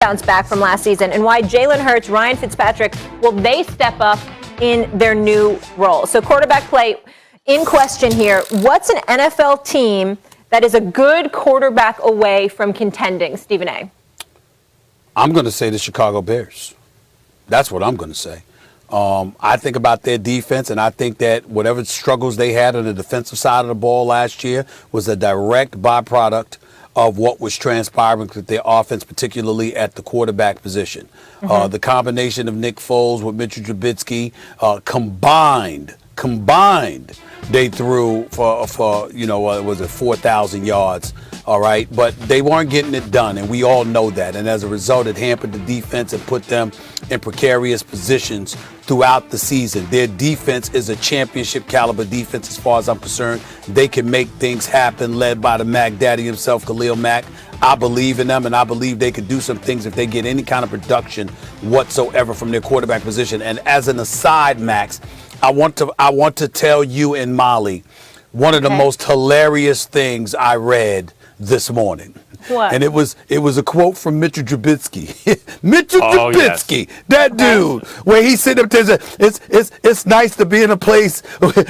bounce back from last season, and why Jalen Hurts, Ryan Fitzpatrick, will they step up in their new role? So quarterback play in question here. What's an NFL team that is a good quarterback away from contending, Stephen A? I'm going to say the Chicago Bears. That's what I'm going to say. I think about their defense, and I think that whatever struggles they had on the defensive side of the ball last year was a direct byproduct of what was transpiring with their offense, particularly at the quarterback position. The combination of Nick Foles with Mitchell Trubisky combined, they threw for was it 4,000 yards, all right? But they weren't getting it done, and we all know that. And as a result, it hampered the defense and put them in precarious positions throughout the season. Their defense is a championship caliber defense as far as I'm concerned. They can make things happen, led by the Mac Daddy himself, Khalil Mack. I believe in them, and I believe they could do some things if they get any kind of production whatsoever from their quarterback position. And as an aside, Max, I want to tell you and Molly one of the most hilarious things I read this morning. What? And it was a quote from Mitchell Trubisky. Mitchell Trubisky, yes. That dude, where he said up there, it's nice to be in a place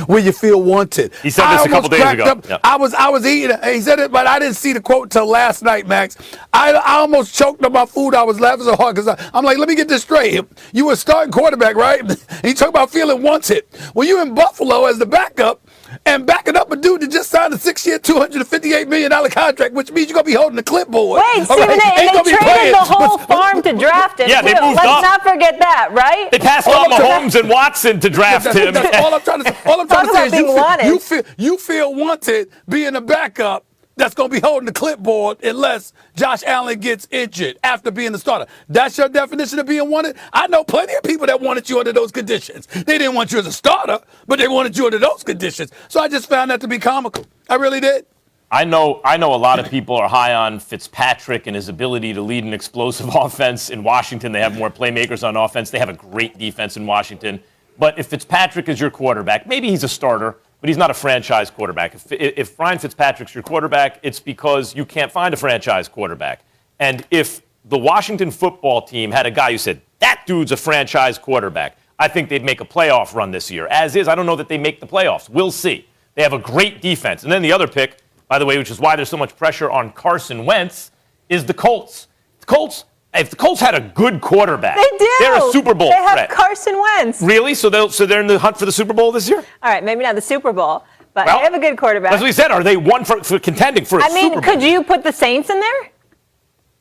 where you feel wanted. He said this a couple days ago. Yep. I was eating. He said it, but I didn't see the quote until last night, Max. I almost choked on my food. I was laughing so hard because I'm like, let me get this straight. You were a starting quarterback, right? And you talk about feeling wanted. Well, you in Buffalo as the backup. And backing up a dude that just signed a 6-year, $258 million contract, which means you're going to be holding the clipboard. Wait, Stephen A., and they traded the whole farm to draft him, yeah, too. They moved Let's up. not forget that, right? They passed on Mahomes and Watson to draft him. That's all I'm trying to say is you feel wanted being a backup that's going to be holding the clipboard unless Josh Allen gets injured after being the starter. That's your definition of being wanted? I know plenty of people that wanted you under those conditions. They didn't want you as a starter, but they wanted you under those conditions. So I just found that to be comical. I really did. I know a lot of people are high on Fitzpatrick and his ability to lead an explosive offense in Washington. They have more playmakers on offense. They have a great defense in Washington. But if Fitzpatrick is your quarterback, maybe he's a starter, but he's not a franchise quarterback. If Ryan Fitzpatrick's your quarterback, it's because you can't find a franchise quarterback. And if the Washington football team had a guy who said, that dude's a franchise quarterback, I think they'd make a playoff run this year. As is, I don't know that they make the playoffs. We'll see. They have a great defense. And then the other pick, by the way, which is why there's so much pressure on Carson Wentz, is the Colts. If the Colts had a good quarterback, they do. They're a Super Bowl threat. threat. They have Carson Wentz. Really? So they're in the hunt for the Super Bowl this year? All right, maybe not the Super Bowl, but they have a good quarterback. That's what we said. Are they one for contending for a Super Bowl? Could you put the Saints in there?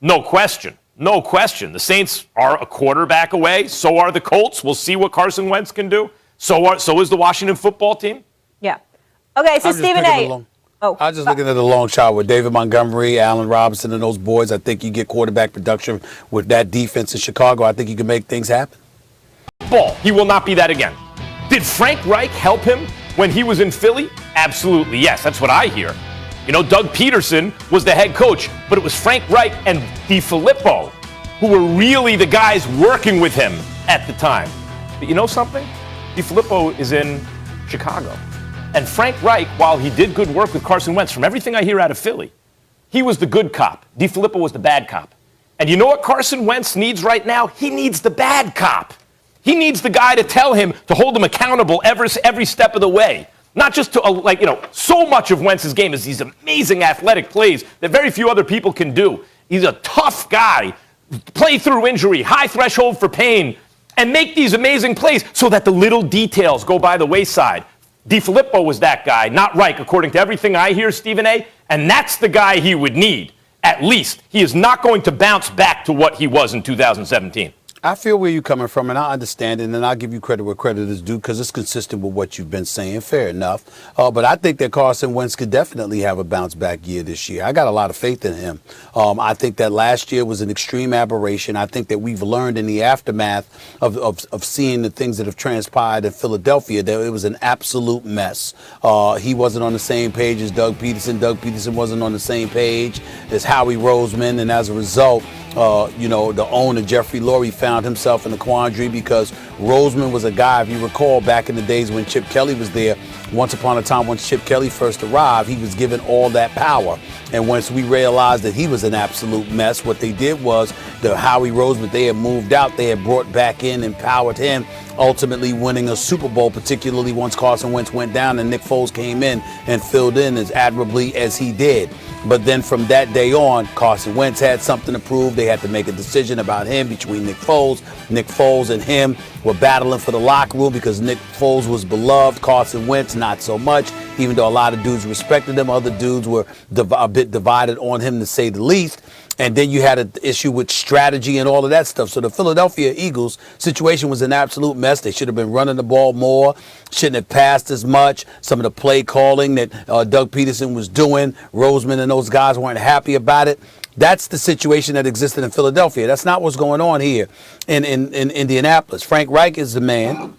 No question. No question. The Saints are a quarterback away. So are the Colts. We'll see what Carson Wentz can do. So is the Washington football team. Yeah. Okay, so Stephen A. I was just looking at the long shot with David Montgomery, Allen Robinson, and those boys. I think you get quarterback production with that defense in Chicago. I think you can make things happen. He will not be that again. Did Frank Reich help him when he was in Philly? Absolutely, yes. That's what I hear. You know, Doug Peterson was the head coach, but it was Frank Reich and DiFilippo who were really the guys working with him at the time. But you know something? DiFilippo is in Chicago. And Frank Reich, while he did good work with Carson Wentz, from everything I hear out of Philly, he was the good cop. DiFilippo was the bad cop. And you know what Carson Wentz needs right now? He needs the bad cop. He needs the guy to tell him, to hold him accountable every step of the way. Not just to, so much of Wentz's game is these amazing athletic plays that very few other people can do. He's a tough guy, play through injury, high threshold for pain, and make these amazing plays so that the little details go by the wayside. DiFilippo was that guy, not Reich, according to everything I hear, Stephen A., and that's the guy he would need, at least. He is not going to bounce back to what he was in 2017. I feel where you're coming from, and I understand it, and I'll give you credit where credit is due because it's consistent with what you've been saying. Fair enough. But I think that Carson Wentz could definitely have a bounce-back year this year. I got a lot of faith in him. I think that last year was an extreme aberration. I think that we've learned in the aftermath of seeing the things that have transpired in Philadelphia that it was an absolute mess. He wasn't on the same page as Doug Peterson. Doug Peterson wasn't on the same page as Howie Roseman, and as a result, the owner, Jeffrey Lurie, found found himself in a quandary because Roseman was a guy, if you recall, back in the days when Chip Kelly was there. Once upon a time, when Chip Kelly first arrived, he was given all that power. And once we realized that he was an absolute mess, what they did was the Howie Roseman, they had moved out, they had brought back in, empowered him, ultimately winning a Super Bowl, particularly once Carson Wentz went down and Nick Foles came in and filled in as admirably as he did. But then from that day on, Carson Wentz had something to prove. They had to make a decision about him between Nick Foles. Nick Foles and him were battling for the locker room because Nick Foles was beloved. Carson Wentz, not so much. Even though a lot of dudes respected him, other dudes were a bit divided on him, to say the least. And then you had an issue with strategy and all of that stuff. So the Philadelphia Eagles situation was an absolute mess. They should have been running the ball more, shouldn't have passed as much. Some of the play calling that Doug Peterson was doing, Roseman and those guys weren't happy about it. That's the situation that existed in Philadelphia. That's not what's going on here in Indianapolis. Frank Reich is the man.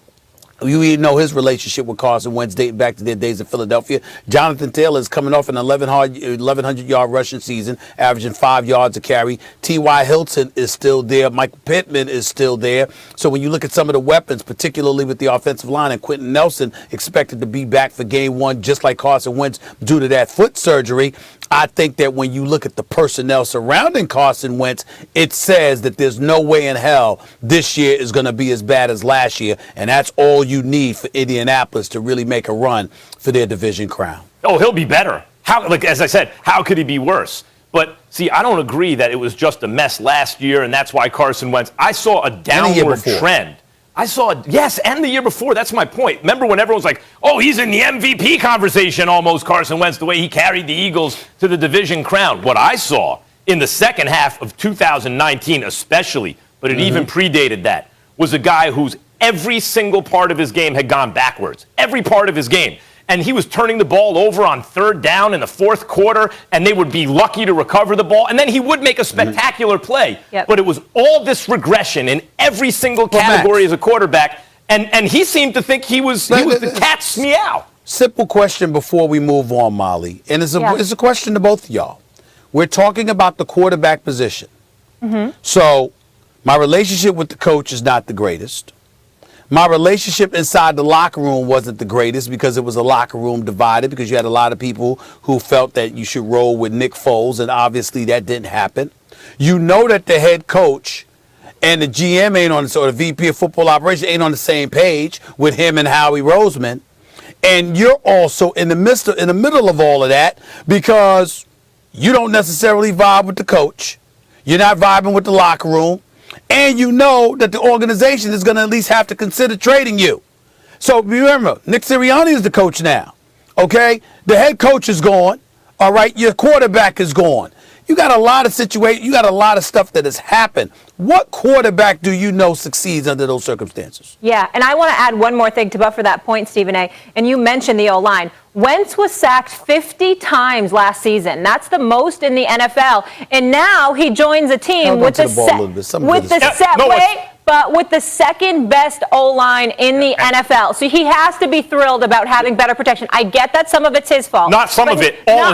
You know his relationship with Carson Wentz dating back to their days in Philadelphia. Jonathan Taylor is coming off an 1,100-yard rushing season, averaging 5 yards a carry. T.Y. Hilton is still there. Mike Pittman is still there. So when you look at some of the weapons, particularly with the offensive line, and Quentin Nelson expected to be back for game one, just like Carson Wentz due to that foot surgery, I think that when you look at the personnel surrounding Carson Wentz, it says that there's no way in hell this year is going to be as bad as last year, and that's all you need for Indianapolis to really make a run for their division crown. Oh, he'll be better. As I said, how could he be worse? But, see, I don't agree that it was just a mess last year, and that's why Carson Wentz. I saw a downward trend. Yes, and the year before. That's my point. Remember when everyone was like, oh, he's in the MVP conversation almost, Carson Wentz, the way he carried the Eagles to the division crown. What I saw in the second half of 2019 especially, but it even predated that, was a guy whose every single part of his game had gone backwards. Every part of his game. And he was turning the ball over on third down in the fourth quarter, and they would be lucky to recover the ball. And then he would make a spectacular play. Yep. But it was all this regression in every single category as a quarterback. And he seemed to think he was the cat's meow. Simple question before we move on, Molly. And it's a question to both of y'all. We're talking about the quarterback position. So my relationship with the coach is not the greatest. My relationship inside the locker room wasn't the greatest because it was a locker room divided because you had a lot of people who felt that you should roll with Nick Foles, and obviously that didn't happen. You know that the head coach and the GM ain't on the VP of football operations ain't on the same page with him and Howie Roseman. And you're also in the middle of all of that because you don't necessarily vibe with the coach. You're not vibing with the locker room. And you know that the organization is going to at least have to consider trading you. So remember, Nick Sirianni is the coach now. Okay? The head coach is gone. All right? Your quarterback is gone. You got a lot of situations. You got a lot of stuff that has happened. What quarterback do you know succeeds under those circumstances? Yeah, and I want to add one more thing to buffer that point, Stephen A. And you mentioned the O-line. Wentz was sacked 50 times last season. That's the most in the NFL. And now he joins a team with the second best O-line in the NFL. So he has to be thrilled about having better protection. I get that some of it's his fault. Not some of it, all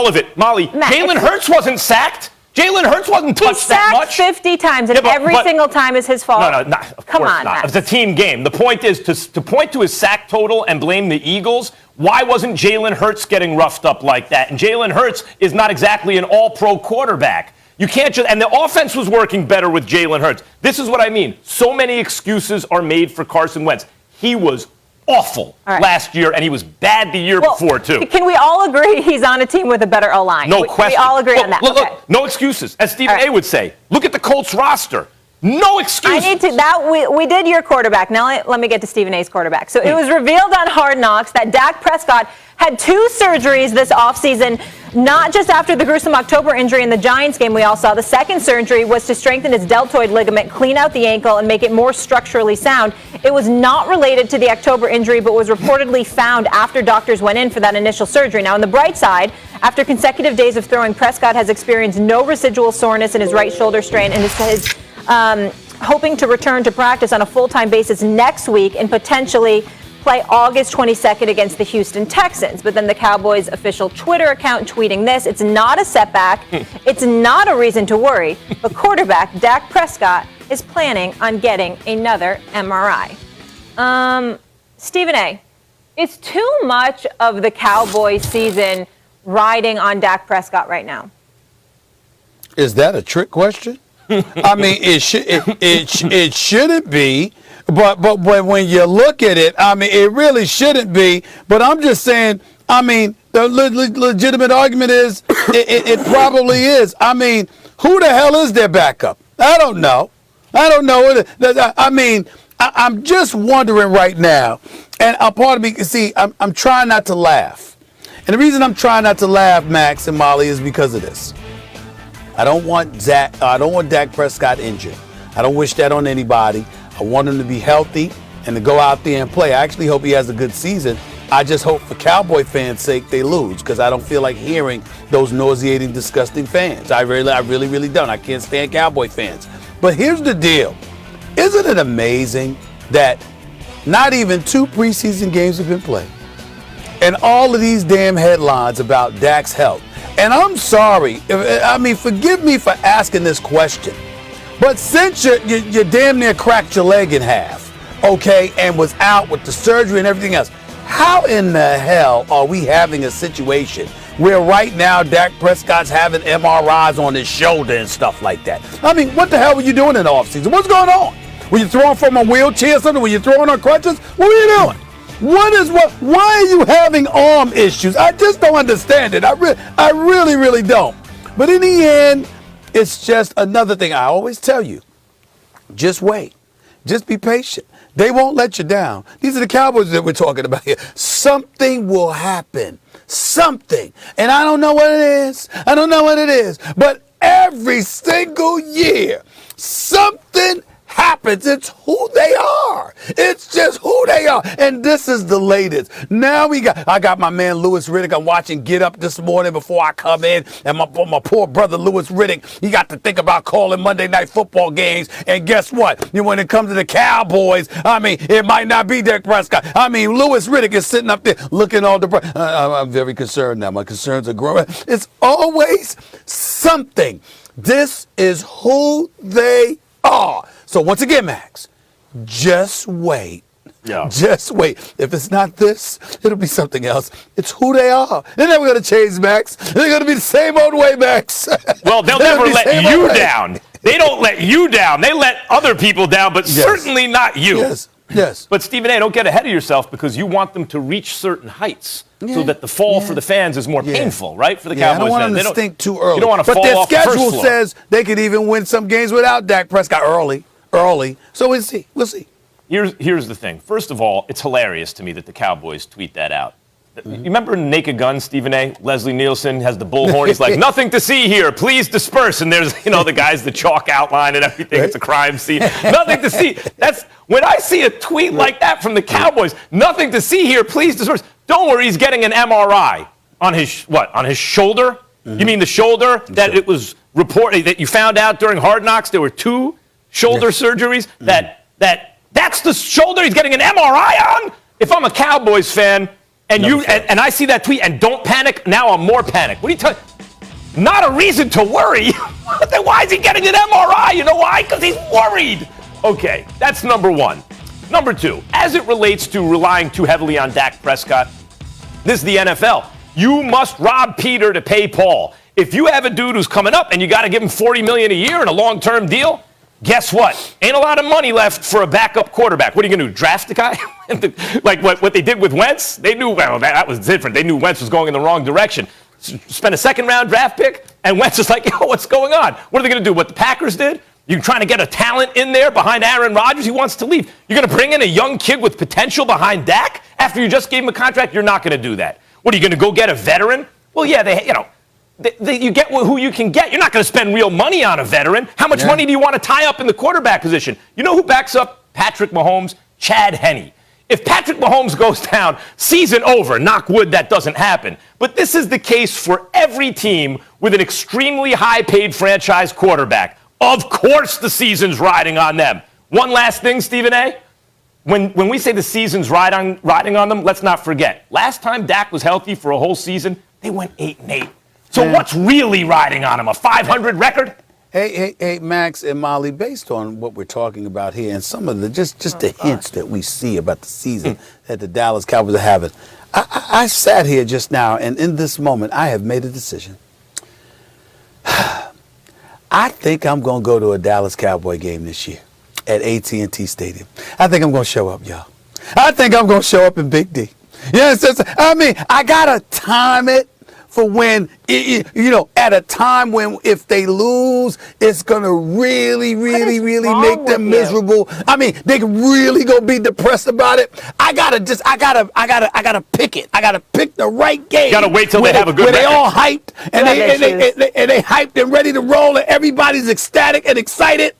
of it. Molly, Jalen Hurts wasn't sacked. Jalen Hurts wasn't touched that much. 50 times, and every single time is his fault. No, of course not. It's a team game. The point is to point to his sack total and blame the Eagles. Why wasn't Jalen Hurts getting roughed up like that? And Jalen Hurts is not exactly an all-pro quarterback. You can't just, and the offense was working better with Jalen Hurts. This is what I mean. So many excuses are made for Carson Wentz. He was awful last year, and he was bad the year before, too. Can we all agree he's on a team with a better O-line? No question. We all agree on that. Look, no excuses. As Stephen A. would say, look at the Colts roster. No excuses. We did your quarterback. Now let me get to Stephen A's quarterback. So it was revealed on Hard Knocks that Dak Prescott had 2 surgeries this offseason, not just after the gruesome October injury in the Giants game we all saw. The second surgery was to strengthen his deltoid ligament, clean out the ankle, and make it more structurally sound. It was not related to the October injury, but was reportedly found after doctors went in for that initial surgery. Now, on the bright side, after consecutive days of throwing, Prescott has experienced no residual soreness in his right shoulder strain and is hoping to return to practice on a full-time basis next week and potentially play August 22nd against the Houston Texans. But then the Cowboys' official Twitter account tweeting this: it's not a setback. It's not a reason to worry. But quarterback Dak Prescott is planning on getting another MRI. Stephen A., is too much of the Cowboys season riding on Dak Prescott right now? Is that a trick question? I mean, it shouldn't be, but when you look at it, I mean, it really shouldn't be. But I'm just saying, I mean, the legitimate argument is it probably is. I mean, who the hell is their backup? I don't know. I mean, I'm just wondering right now, and a part of me, see, I'm trying not to laugh. And the reason I'm trying not to laugh, Max and Molly, is because of this. I don't want Dak Prescott injured. I don't wish that on anybody. I want him to be healthy and to go out there and play. I actually hope he has a good season. I just hope for Cowboy fans' sake they lose, because I don't feel like hearing those nauseating, disgusting fans. I really don't. I can't stand Cowboy fans. But here's the deal. Isn't it amazing that not even 2 preseason games have been played, and all of these damn headlines about Dak's health? And I'm sorry, I mean, forgive me for asking this question, but since you damn near cracked your leg in half, okay, and was out with the surgery and everything else, how in the hell are we having a situation where right now Dak Prescott's having MRIs on his shoulder and stuff like that? I mean, what the hell were you doing in the offseason? What's going on? Were you throwing from a wheelchair or something? Were you throwing on crutches? What were you doing? Why are you having arm issues? I just don't understand it. I really don't. But in the end, it's just another thing. I always tell you, just wait. Just be patient. They won't let you down. These are the Cowboys that we're talking about here. Something will happen. Something. And I don't know what it is. But every single year, something happens. It's who they are. It's just who they are. And this is the latest. Now I got my man Louis Riddick. I'm watching Get Up this morning before I come in. And my poor brother Louis Riddick, he got to think about calling Monday Night Football games. And guess what? When it comes to the Cowboys, I mean, it might not be Dak Prescott. I mean, Louis Riddick is sitting up there looking all the... I'm very concerned now. My concerns are growing. It's always something. This is who they are. So once again, Max, just wait. Yeah. Just wait. If it's not this, it'll be something else. It's who they are. They're never going to change, Max. They're going to be the same old way, Max. Well, they'll never let you down. They don't let you down. They let other people down, but certainly not you. Yes. But Stephen A., don't get ahead of yourself, because you want them to reach certain heights so that the fall for the fans is more painful, right? For the Cowboys I don't want fans. them to stink too early. You don't want to fall off the first floor. But their schedule says they could even win some games without Dak Prescott early. So we'll see. Here's the thing. First of all, it's hilarious to me that the Cowboys tweet that out. You remember Naked Gun, Stephen A.? Leslie Nielsen has the bullhorn. He's like, nothing to see here. Please disperse. And there's, the guy's the chalk outline and everything. Right. It's a crime scene. Nothing to see. That's when I see a tweet like that from the Cowboys. Nothing to see here. Please disperse. Don't worry. He's getting an MRI on his On his shoulder? Mm-hmm. You mean the shoulder that it was reported that you found out during Hard Knocks there were 2 shoulder surgeries? That's the shoulder he's getting an MRI on? If I'm a Cowboys fan and and I see that tweet and don't panic, now I'm more panicked. What are you talking? Not a reason to worry. Then why is he getting an MRI? You know why? Because he's worried. Okay, that's number 1. Number 2, as it relates to relying too heavily on Dak Prescott, this is the NFL. You must rob Peter to pay Paul. If you have a dude who's coming up and you got to give him $40 million a year in a long-term deal, guess what? Ain't a lot of money left for a backup quarterback. What are you going to do, draft the guy? Like what they did with Wentz? They knew, that was different. They knew Wentz was going in the wrong direction. Spent a second-round draft pick, and Wentz is like, what's going on? What are they going to do, what the Packers did? You're trying to get a talent in there behind Aaron Rodgers. He wants to leave. You're going to bring in a young kid with potential behind Dak after you just gave him a contract? You're not going to do that. What, are you going to go get a veteran? Well, yeah, you get who you can get. You're not going to spend real money on a veteran. How much money do you want to tie up in the quarterback position? You know who backs up Patrick Mahomes? Chad Henne. If Patrick Mahomes goes down, season over. Knock wood, that doesn't happen. But this is the case for every team with an extremely high-paid franchise quarterback. Of course the season's riding on them. One last thing, Stephen A. When we say the season's riding on them, let's not forget. Last time Dak was healthy for a whole season, they went 8-8. So what's really riding on him? A 500 record? Hey, Max and Molly, based on what we're talking about here and some of the just the hints that we see about the season that the Dallas Cowboys are having, I sat here just now, and in this moment, I have made a decision. I think I'm going to go to a Dallas Cowboy game this year at AT&T Stadium. I think I'm going to show up, y'all. I think I'm going to show up in Big D. Yes, I mean, I got to time it for when, at a time when if they lose, it's going to really make them miserable. I mean, they really going to be depressed about it. I got to pick it. I got to pick the right game. You got to wait till they have a good Where they all hyped and they hyped and ready to roll and everybody's ecstatic and excited.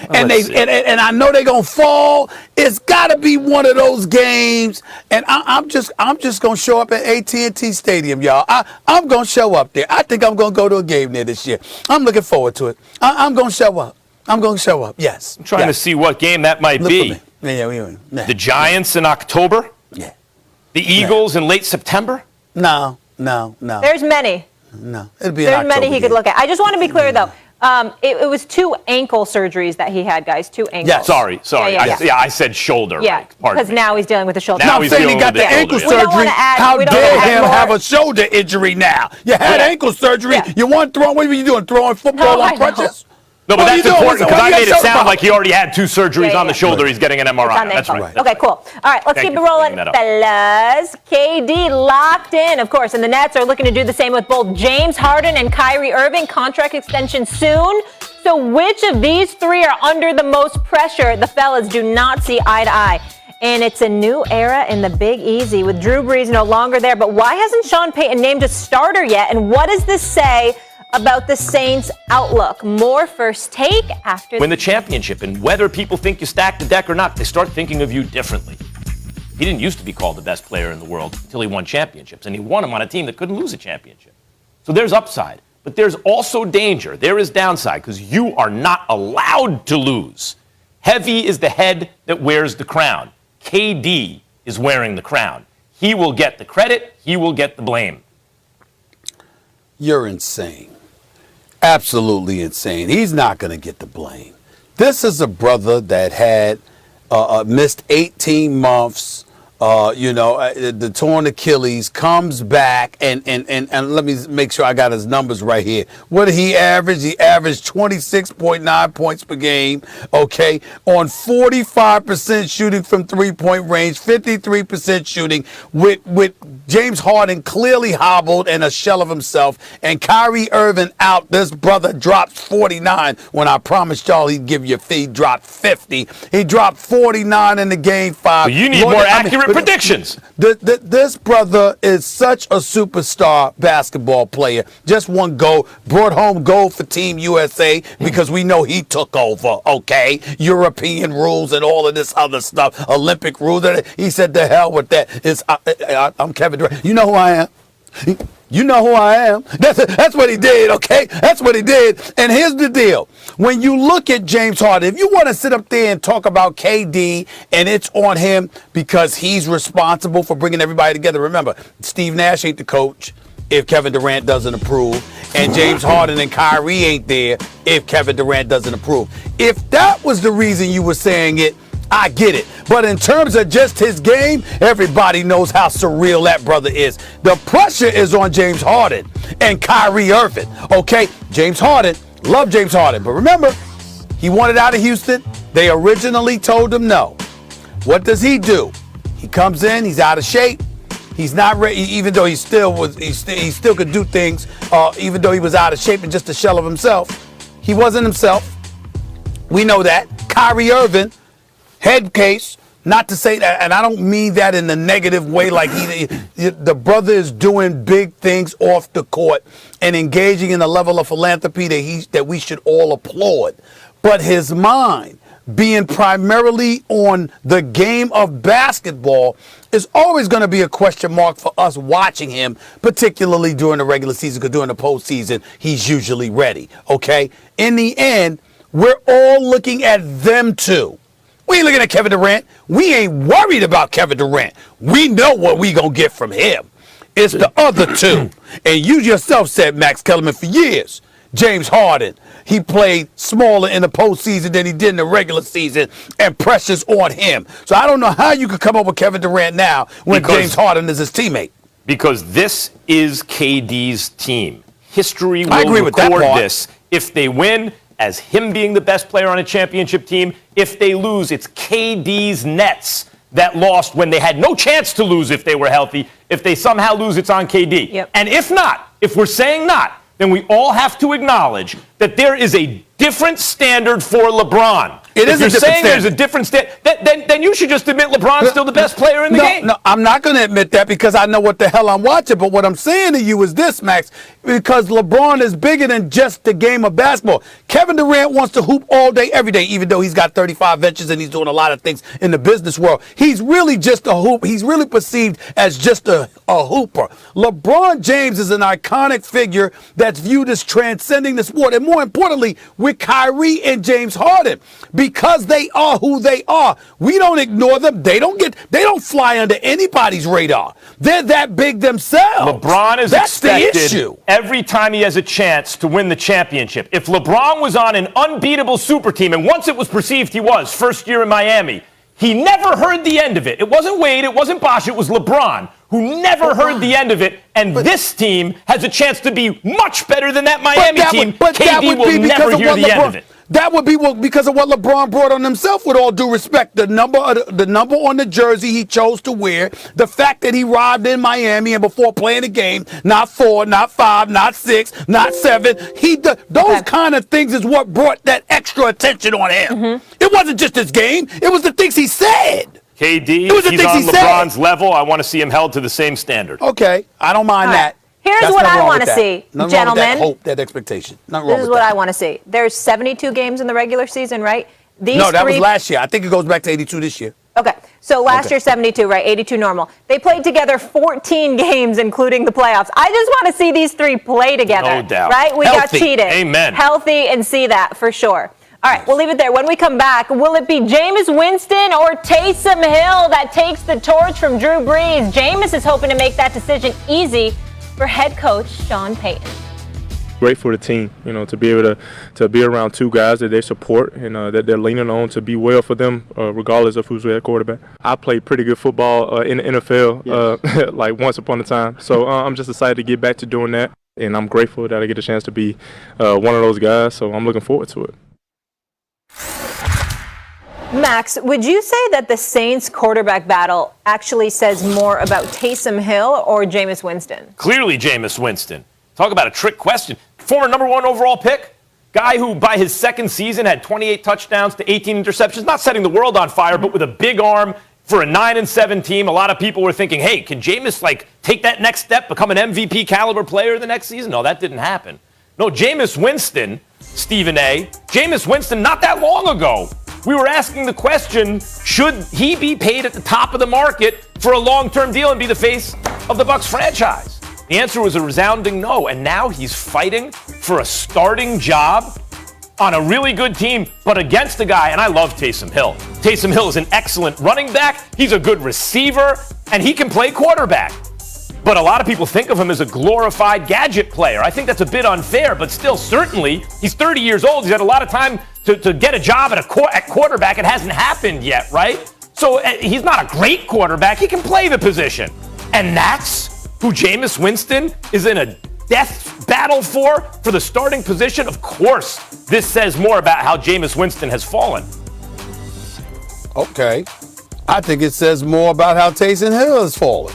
And I know they're gonna fall. It's got to be one of those games, and I'm just gonna show up at AT&T Stadium, y'all. I'm gonna show up there. I think I'm gonna go to a game there this year. I'm looking forward to it. I'm gonna show up. I'm gonna show up. Yes. I'm trying to see what game that might be. Yeah. The Giants in October. Yeah. The Eagles in late September. No. There's many. No, it'll be. There's many he could look at. I just want to be clear though. It was 2 ankle surgeries that he had, guys. 2 ankles. Yeah, sorry. I said shoulder. Yeah, because now he's dealing with the shoulder. Now I'm saying he got the ankle surgery. How dare him have a shoulder injury now? You had ankle surgery. Yeah. You want throwing? What were you doing? Throwing football on crutches? No, but that's important because I made it sound like he already had 2 surgeries on the shoulder. He's getting an MRI. That's right. Okay, cool. All right, let's keep it rolling, fellas. KD locked in, of course, and the Nets are looking to do the same with both James Harden and Kyrie Irving. Contract extension soon. So which of these 3 are under the most pressure? The fellas do not see eye to eye. And it's a new era in the Big Easy with Drew Brees no longer there. But why hasn't Sean Payton named a starter yet? And what does this say about the Saints' outlook? More First Take after win the championship, and whether people think you stacked the deck or not, they start thinking of you differently. He didn't used to be called the best player in the world until he won championships, and he won them on a team that couldn't lose a championship. So there's upside, but there's also danger. There is downside because you are not allowed to lose. Heavy is the head that wears the crown. KD is wearing the crown. He will get the credit. He will get the blame. You're insane. Absolutely insane. He's not going to get the blame. This is a brother that had missed 18 months, the torn Achilles, comes back, and let me make sure I got his numbers right here. What did he average? He averaged 26.9 points per game, okay, on 45% shooting from three-point range, 53% shooting, with James Harden clearly hobbled and a shell of himself, and Kyrie Irving out. This brother dropped 49 when I promised y'all he'd give you a fee. He dropped 50. He dropped 49 in the game 5. Well, you need more accurate predictions. This brother is such a superstar basketball player. Just won gold, brought home gold for Team USA because we know he took over, okay? European rules and all of this other stuff, Olympic rules. He said, the hell with that. I'm Kevin Durant. You know who I am. You know who I am. That's what he did, okay? That's what he did. And here's the deal. When you look at James Harden, if you want to sit up there and talk about KD and it's on him because he's responsible for bringing everybody together, remember, Steve Nash ain't the coach if Kevin Durant doesn't approve, and James Harden and Kyrie ain't there if Kevin Durant doesn't approve. If that was the reason you were saying it, I get it. But in terms of just his game, everybody knows how surreal that brother is. The pressure is on James Harden and Kyrie Irving, okay? James Harden, love James Harden. But remember, he wanted out of Houston. They originally told him no. What does he do? He comes in, he's out of shape. He's not ready, even though he still could do things, even though he was out of shape and just a shell of himself. He wasn't himself. We know that. Kyrie Irving, head case, not to say that, and I don't mean that in the negative way, like the brother is doing big things off the court and engaging in a level of philanthropy that we should all applaud. But his mind being primarily on the game of basketball is always going to be a question mark for us watching him, particularly during the regular season, because during the postseason, he's usually ready, okay? In the end, we're all looking at them two. We ain't looking at Kevin Durant. We ain't worried about Kevin Durant. We know what we gonna get from him. It's the other two. And you yourself said, Max Kellerman, for years, James Harden. He played smaller in the postseason than he did in the regular season, and pressure's on him. So I don't know how you could come up with Kevin Durant now when James Harden is his teammate. Because this is KD's team. History I will agree with that record part. this. If they win, as him being the best player on a championship team. If they lose, it's KD's Nets that lost when they had no chance to lose if they were healthy. If they somehow lose, it's on KD. Yep. And if not, if we're saying not, then we all have to acknowledge that there is a different standard for LeBron. It is a different If you're saying standard. there's a different standard, then you should just admit LeBron's still the best player in the game. No, I'm not going to admit that because I know what the hell I'm watching. But what I'm saying to you is this, Max, because LeBron is bigger than just the game of basketball. Kevin Durant wants to hoop all day, every day, even though he's got 35 ventures and he's doing a lot of things in the business world. He's really just a hoop. He's really perceived as just a hooper. LeBron James is an iconic figure that's viewed as transcending the sport. And more importantly, with Kyrie and James Harden, because they are who they are. We don't ignore them. They don't fly under anybody's radar. They're that big themselves. LeBron is That's expected the issue. every time he has a chance to win the championship. If LeBron was on an unbeatable super team, and once it was perceived he was, first year in Miami, he never heard the end of it. It wasn't Wade, it wasn't Bosh, it was LeBron who never heard the end of it. And this team has a chance to be much better than that Miami team. KD will never hear the end of it. That would be because of what LeBron brought on himself, with all due respect. The number on the jersey he chose to wear, the fact that he arrived in Miami and before playing the game, not 4, not 5, not 6, not 7. Those kind of things is what brought that extra attention on him. Mm-hmm. It wasn't just his game. It was the things he said. KD, he's on LeBron's level. I want to see him held to the same standard. Okay, I don't mind that. Here's what I want to see, gentlemen. That hope, that expectation. This is what I want to see. There's 72 games in the regular season, right? No, that was last year. I think it goes back to 82 this year. Okay, so last year 72, right? 82 normal. They played together 14 games, including the playoffs. I just want to see these three play together. No doubt. Right? We got cheated. Amen. Healthy and see that for sure. All right, we'll leave it there. When we come back, will it be Jameis Winston or Taysom Hill that takes the torch from Drew Brees? Jameis is hoping to make that decision easy for head coach Sean Payton. Great for the team, to be able to be around two guys that they support and that they're leaning on to be well for them, regardless of who's their quarterback. I played pretty good football in the NFL, like once upon a time. So I'm just excited to get back to doing that, and I'm grateful that I get a chance to be one of those guys. So I'm looking forward to it. Max, would you say that the Saints quarterback battle actually says more about Taysom Hill or Jameis Winston? Clearly Jameis Winston. Talk about a trick question. Former number 1 overall pick. Guy who by his second season had 28 touchdowns to 18 interceptions. Not setting the world on fire, but with a big arm for a 9-7 team. A lot of people were thinking, hey, can Jameis take that next step, become an MVP caliber player the next season? No, that didn't happen. No, Jameis Winston, Stephen A. Jameis Winston, not that long ago, we were asking the question, should he be paid at the top of the market for a long-term deal and be the face of the Bucs franchise? The answer was a resounding no, and now he's fighting for a starting job on a really good team, but against a guy, and I love Taysom Hill. Taysom Hill is an excellent running back, he's a good receiver, and he can play quarterback. But a lot of people think of him as a glorified gadget player. I think that's a bit unfair, but still, certainly, he's 30 years old. He's had a lot of time to get a job at quarterback. It hasn't happened yet, right? So he's not a great quarterback. He can play the position. And that's who Jameis Winston is in a death battle for the starting position. Of course, this says more about how Jameis Winston has fallen. Okay. I think it says more about how Taysom Hill has fallen.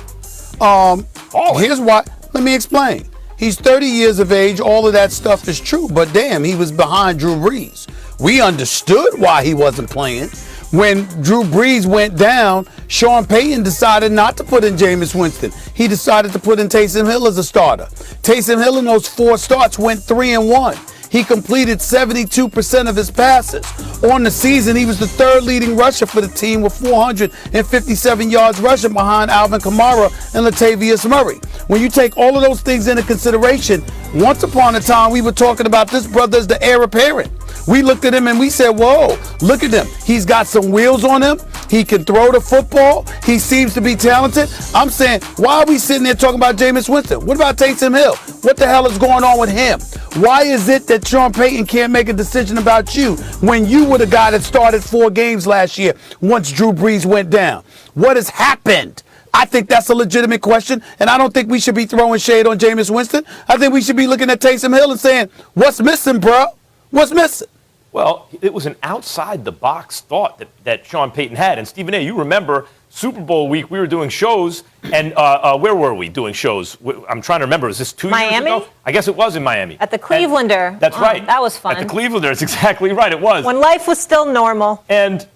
Here's why. Let me explain. He's 30 years of age. All of that stuff is true. But damn, he was behind Drew Brees. We understood why he wasn't playing. When Drew Brees went down, Sean Payton decided not to put in Jameis Winston. He decided to put in Taysom Hill as a starter. Taysom Hill in those 4 starts went 3-1. He completed 72% of his passes. On the season, he was the 3rd leading rusher for the team with 457 yards rushing behind Alvin Kamara and Latavius Murray. When you take all of those things into consideration, once upon a time, we were talking about this brother as the heir apparent. We looked at him and we said, whoa, look at him. He's got some wheels on him. He can throw the football. He seems to be talented. I'm saying, why are we sitting there talking about Jameis Winston? What about Taysom Hill? What the hell is going on with him? Why is it that Sean Payton can't make a decision about you when you were the guy that started 4 games last year once Drew Brees went down? What has happened? I think that's a legitimate question, and I don't think we should be throwing shade on Jameis Winston. I think we should be looking at Taysom Hill and saying, what's missing, bro? What's missing? Well, it was an outside-the-box thought that Sean Payton had. And, Stephen A., you remember Super Bowl week, we were doing shows, and where were we doing shows? I'm trying to remember. Is this 2 years ago? I guess it was in Miami. At the Clevelander. That's right. That was fun. At the Clevelander. That's exactly right. It was. When life was still normal. And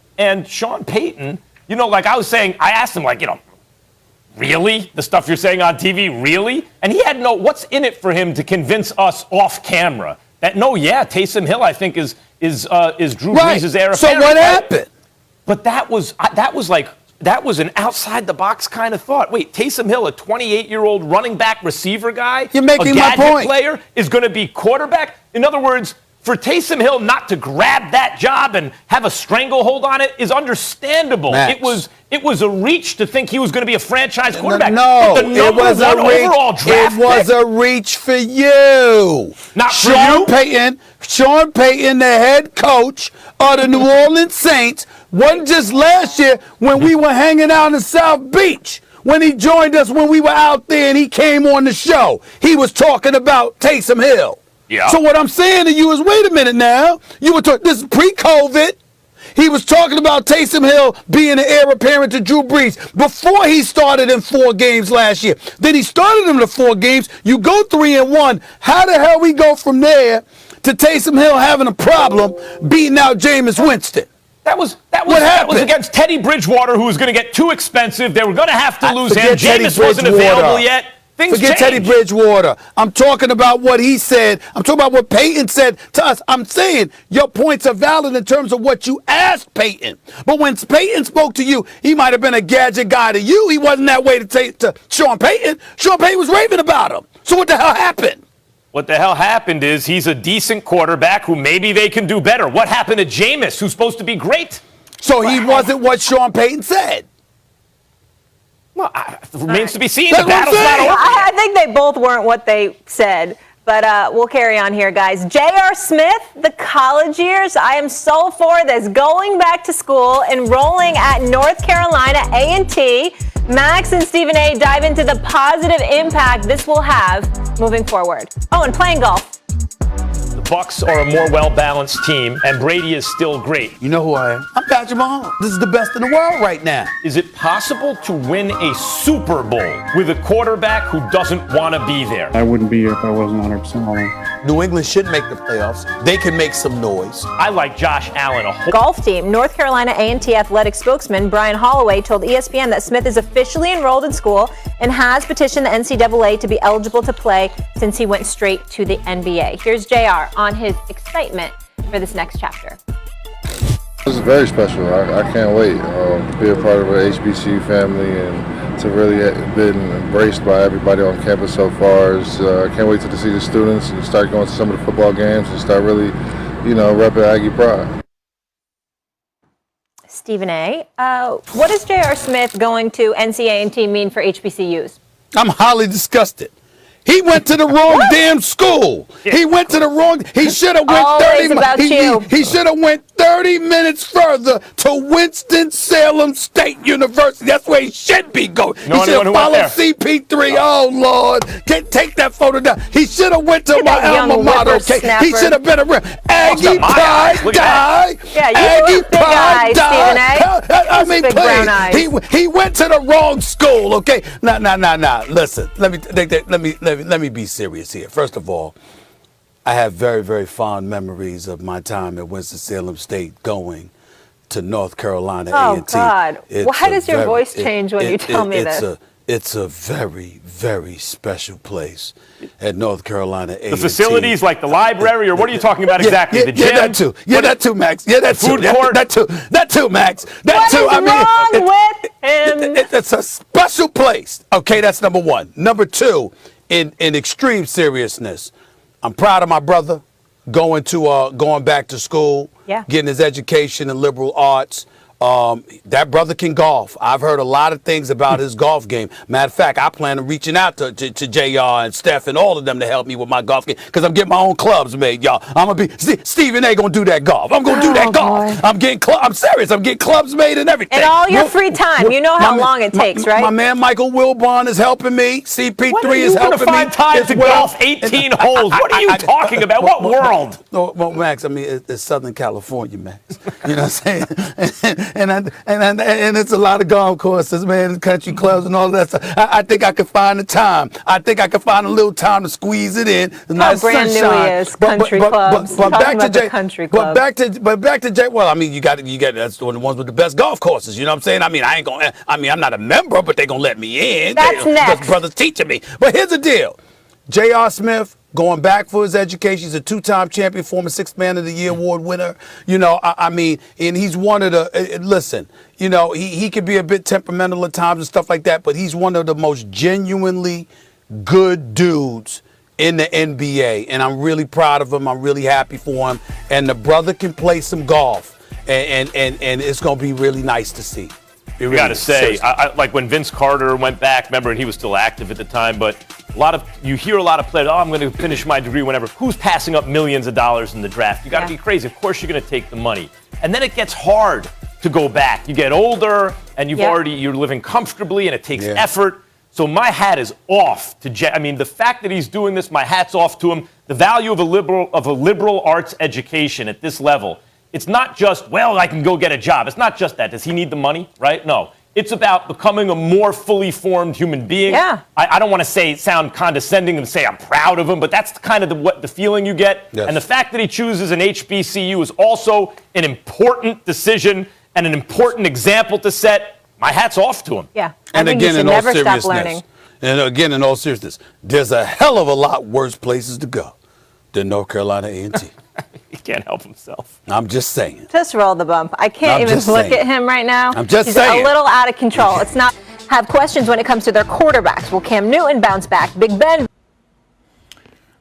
Sean Payton, you know, like I was saying, I asked him, like, you know, really? The stuff you're saying on TV, really? And he had what's in it for him to convince us off camera that, Taysom Hill, I think, is Drew Brees' heir apparent. So what happened? But that was an outside-the-box kind of thought. Wait, Taysom Hill, a 28-year-old running back receiver guy, you're making a my gadget point. player, is going to be quarterback? In other words, for Taysom Hill not to grab that job and have a stranglehold on it is understandable. Max. It was a reach to think he was going to be a franchise quarterback. No, it was a reach. It was a reach for you. Not for you? Sean Payton, the head coach of the New Orleans Saints, wasn't just last year when we were hanging out in South Beach. When he joined us when we were out there and he came on the show, he was talking about Taysom Hill. Yeah. So what I'm saying to you is, wait a minute now. You were talking, this is pre-COVID. He was talking about Taysom Hill being the heir apparent to Drew Brees before he started in 4 games last year. Then he started him to 4 games. You go 3-1. How the hell we go from there to Taysom Hill having a problem beating out Jameis Winston? That was happened? against Teddy Bridgewater, who was going to get too expensive. They were going to have to lose him. Teddy Jameis wasn't available yet. Things Forget changed. Teddy Bridgewater. I'm talking about what he said. I'm talking about what Peyton said to us. I'm saying your points are valid in terms of what you asked Peyton. But when Peyton spoke to you, he might have been a gadget guy to you. He wasn't that way to Sean Payton. Sean Payton was raving about him. So what the hell happened? What the hell happened is he's a decent quarterback who maybe they can do better. What happened to Jameis, who's supposed to be great? So he wasn't what Sean Payton said. Well, it remains to be seen. That's The battle's what I'm not saying. over. I think they both weren't what they said. But we'll carry on here, guys. J.R. Smith, the college years. I am so for this. Going back to school, enrolling at North Carolina A&T. Max and Stephen A. dive into the positive impact this will have moving forward. Oh, and playing golf. The Bucks are a more well-balanced team, and Brady is still great. You know who I am? I'm Patrick Mahomes. This is the best in the world right now. Is it possible to win a Super Bowl with a quarterback who doesn't want to be there? I wouldn't be here if I wasn't 100% all in. New England should make the playoffs. They can make some noise. I like Josh Allen a whole Golf team. North Carolina A&T athletic spokesman Brian Holloway told ESPN that Smith is officially enrolled in school and has petitioned the NCAA to be eligible to play since he went straight to the NBA. Here's JR on his excitement for this next chapter. This is very special. I can't wait to be a part of an HBCU family and to really have been embraced by everybody on campus so far. I can't wait to see the students and start going to some of the football games and start really, repping Aggie pride. Stephen A., what does J.R. Smith going to NCAA mean for HBCUs? I'm highly disgusted. He went to the wrong damn school. He went to the wrong. He should have went Always 30. About you. He should have went 30 minutes further to Winston-Salem State University. That's where he should be going. He should have followed CP3. Oh Lord, take that photo down. He should have went to my alma mater. Okay, he should have been a real Aggie pride die. Yeah, you Aggie have big eyes, Stephen A. I mean, big brown eyes. please. He went to the wrong school. Okay, nah. Listen, let me be serious here. First of all, I have very, very fond memories of my time at Winston-Salem State going to North Carolina A&T. Oh, God. Why does your voice change when you tell me this? It's a very, very special place at North Carolina A&T. The facilities like the library, or what are you talking about exactly? Yeah, the gym? that too. Yeah, that too, Max. Yeah, that food too. court? That too, Max. That too. What is wrong with him? It's a special place. Okay, that's number one. Number two, in extreme seriousness, I'm proud of my brother going back to school, getting his education in liberal arts. That brother can golf. I've heard a lot of things about his golf game. Matter of fact, I plan on reaching out to JR and Steph and all of them to help me with my golf game because I'm getting my own clubs made, y'all. I'm going to be, Stephen A. going to do that golf. I'm going to do that golf. I'm serious. I'm getting clubs made and everything. And all your free time. You know how long it takes, right? My man Michael Wilbon is helping me. CP3 is helping me. When are you going to find time to golf 18 holes? What are you talking about? What world? Well, Max, I mean, it's Southern California, Max. You know what I'm saying? and it's a lot of golf courses, man, country clubs and all that stuff. I think I could find the time. I think I could find a little time to squeeze it in. How brand new he is, country clubs. But back to Jay. Country club. But back to Jay. Well, I mean, you got that's the ones with the best golf courses. You know what I'm saying? I mean, I'm not a member, but they gonna let me in. That's next. Because brother's teaching me. But here's the deal. J.R. Smith, going back for his education. He's a two-time champion, former Sixth Man of the Year award winner. You know, I mean, and he's one of the, listen, you know, he could be a bit temperamental at times and stuff like that, but he's one of the most genuinely good dudes in the NBA. And I'm really proud of him. I'm really happy for him. And the brother can play some golf. And it's going to be really nice to see. You got to say, like when Vince Carter went back, remember, and he was still active at the time, but you hear a lot of players, I'm going to finish my degree whenever. Who's passing up millions of dollars in the draft? You got to be crazy. Of course you're going to take the money. And then it gets hard to go back. You get older, and you're living comfortably, and it takes effort. So my hat is off to Jay. I mean, the fact that he's doing this, my hat's off to him. The value of a liberal arts education at this level. It's not just, well, I can go get a job. It's not just that. Does he need the money, right? No. It's about becoming a more fully formed human being. Yeah. I don't want to sound condescending and say I'm proud of him, but that's kind of the feeling you get. Yes. And the fact that he chooses an HBCU is also an important decision and an important example to set. My hat's off to him. Yeah. And again, in all seriousness, there's a hell of a lot worse places to go than North Carolina A&T. He can't help himself. I'm just saying. Just roll the bump. I can't even look at him right now. I'm just He's saying. a little out of control. It's not have questions when it comes to their quarterbacks. Will Cam Newton bounce back? Big Ben?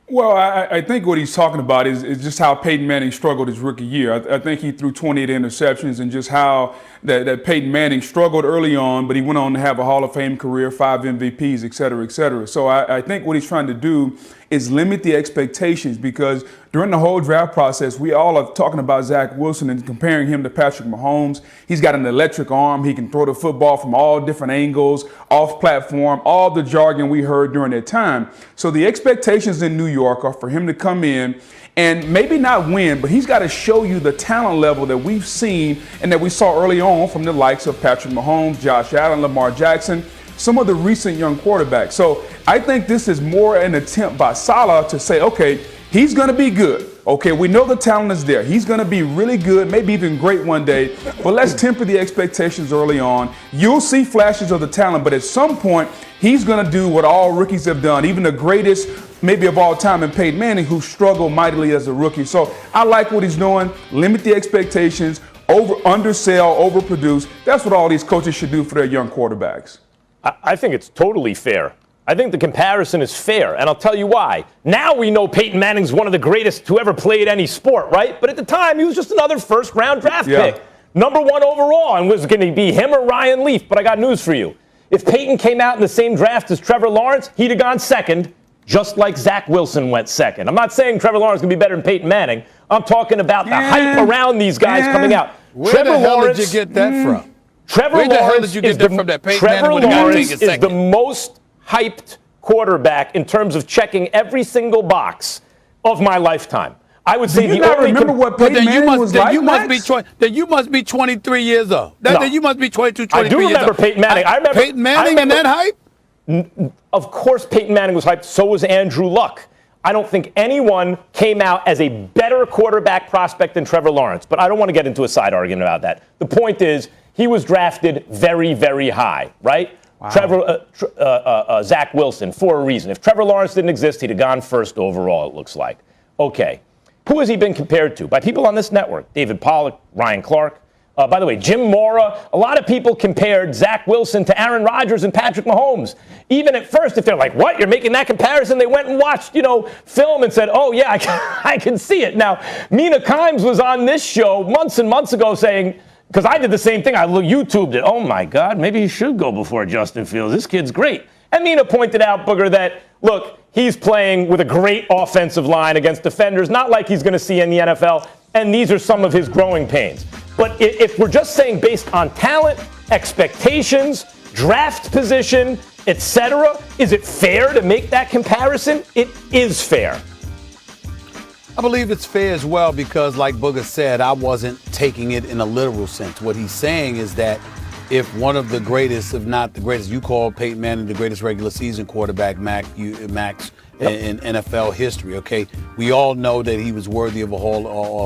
Well, I think what he's talking about is just how Peyton Manning struggled his rookie year. I think he threw 28 interceptions and just how that Peyton Manning struggled early on, but he went on to have a Hall of Fame career, 5 MVPs, et cetera, et cetera. So I think what he's trying to do is limit the expectations because during the whole draft process, we all are talking about Zach Wilson and comparing him to Patrick Mahomes. He's got an electric arm. He can throw the football from all different angles, off platform, all the jargon we heard during that time. So the expectations in New York are for him to come in and maybe not win, but he's got to show you the talent level that we've seen and that we saw early on from the likes of Patrick Mahomes, Josh Allen, Lamar Jackson, some of the recent young quarterbacks. So I think this is more an attempt by Saleh to say, okay, he's going to be good. Okay, we know the talent is there. He's going to be really good, maybe even great one day, but let's temper the expectations early on. You'll see flashes of the talent, but at some point, he's going to do what all rookies have done, even the greatest maybe of all time in Peyton Manning, who struggled mightily as a rookie. So I like what he's doing. Limit the expectations, undersell, overproduce. That's what all these coaches should do for their young quarterbacks. I think it's totally fair. I think the comparison is fair, and I'll tell you why. Now we know Peyton Manning's one of the greatest to ever played any sport, right? But at the time, he was just another first-round draft pick. Number 1 overall, and was going to be him or Ryan Leaf. But I got news for you. If Peyton came out in the same draft as Trevor Lawrence, he'd have gone second, just like Zach Wilson went second. I'm not saying Trevor Lawrence is going to be better than Peyton Manning. I'm talking about the hype around these guys coming out. Where the hell did you get that from? Trevor Lawrence is the most hyped quarterback in terms of checking every single box of my lifetime. I would say the only. Remember what Peyton Manning was like? Then you must be 23 years old. Then you must be 22, 23 years old. I do remember Peyton Manning. I remember Peyton Manning and that hype? Of course, Peyton Manning was hyped. So was Andrew Luck. I don't think anyone came out as a better quarterback prospect than Trevor Lawrence. But I don't want to get into a side argument about that. The point is, he was drafted very, very high, right? Wow. Zach Wilson, for a reason. If Trevor Lawrence didn't exist, he'd have gone first overall, it looks like. Okay. Who has he been compared to? By people on this network. David Pollack, Ryan Clark. By the way, Jim Mora. A lot of people compared Zach Wilson to Aaron Rodgers and Patrick Mahomes. Even at first, if they're like, what, you're making that comparison? They went and watched, film and said, oh, yeah, I can see it. Now, Mina Kimes was on this show months and months ago saying Because I did the same thing. I YouTubed it. Oh, my God, maybe he should go before Justin Fields. This kid's great. And Mina pointed out, Booger, that, look, he's playing with a great offensive line against defenders, not like he's going to see in the NFL, and these are some of his growing pains. But if we're just saying based on talent, expectations, draft position, etc., is it fair to make that comparison? It is fair. I believe it's fair as well because, like Booger said, I wasn't taking it in a literal sense. What he's saying is that if one of the greatest, if not the greatest, you call Peyton Manning the greatest regular season quarterback, Max, in NFL history, okay? We all know that he was worthy of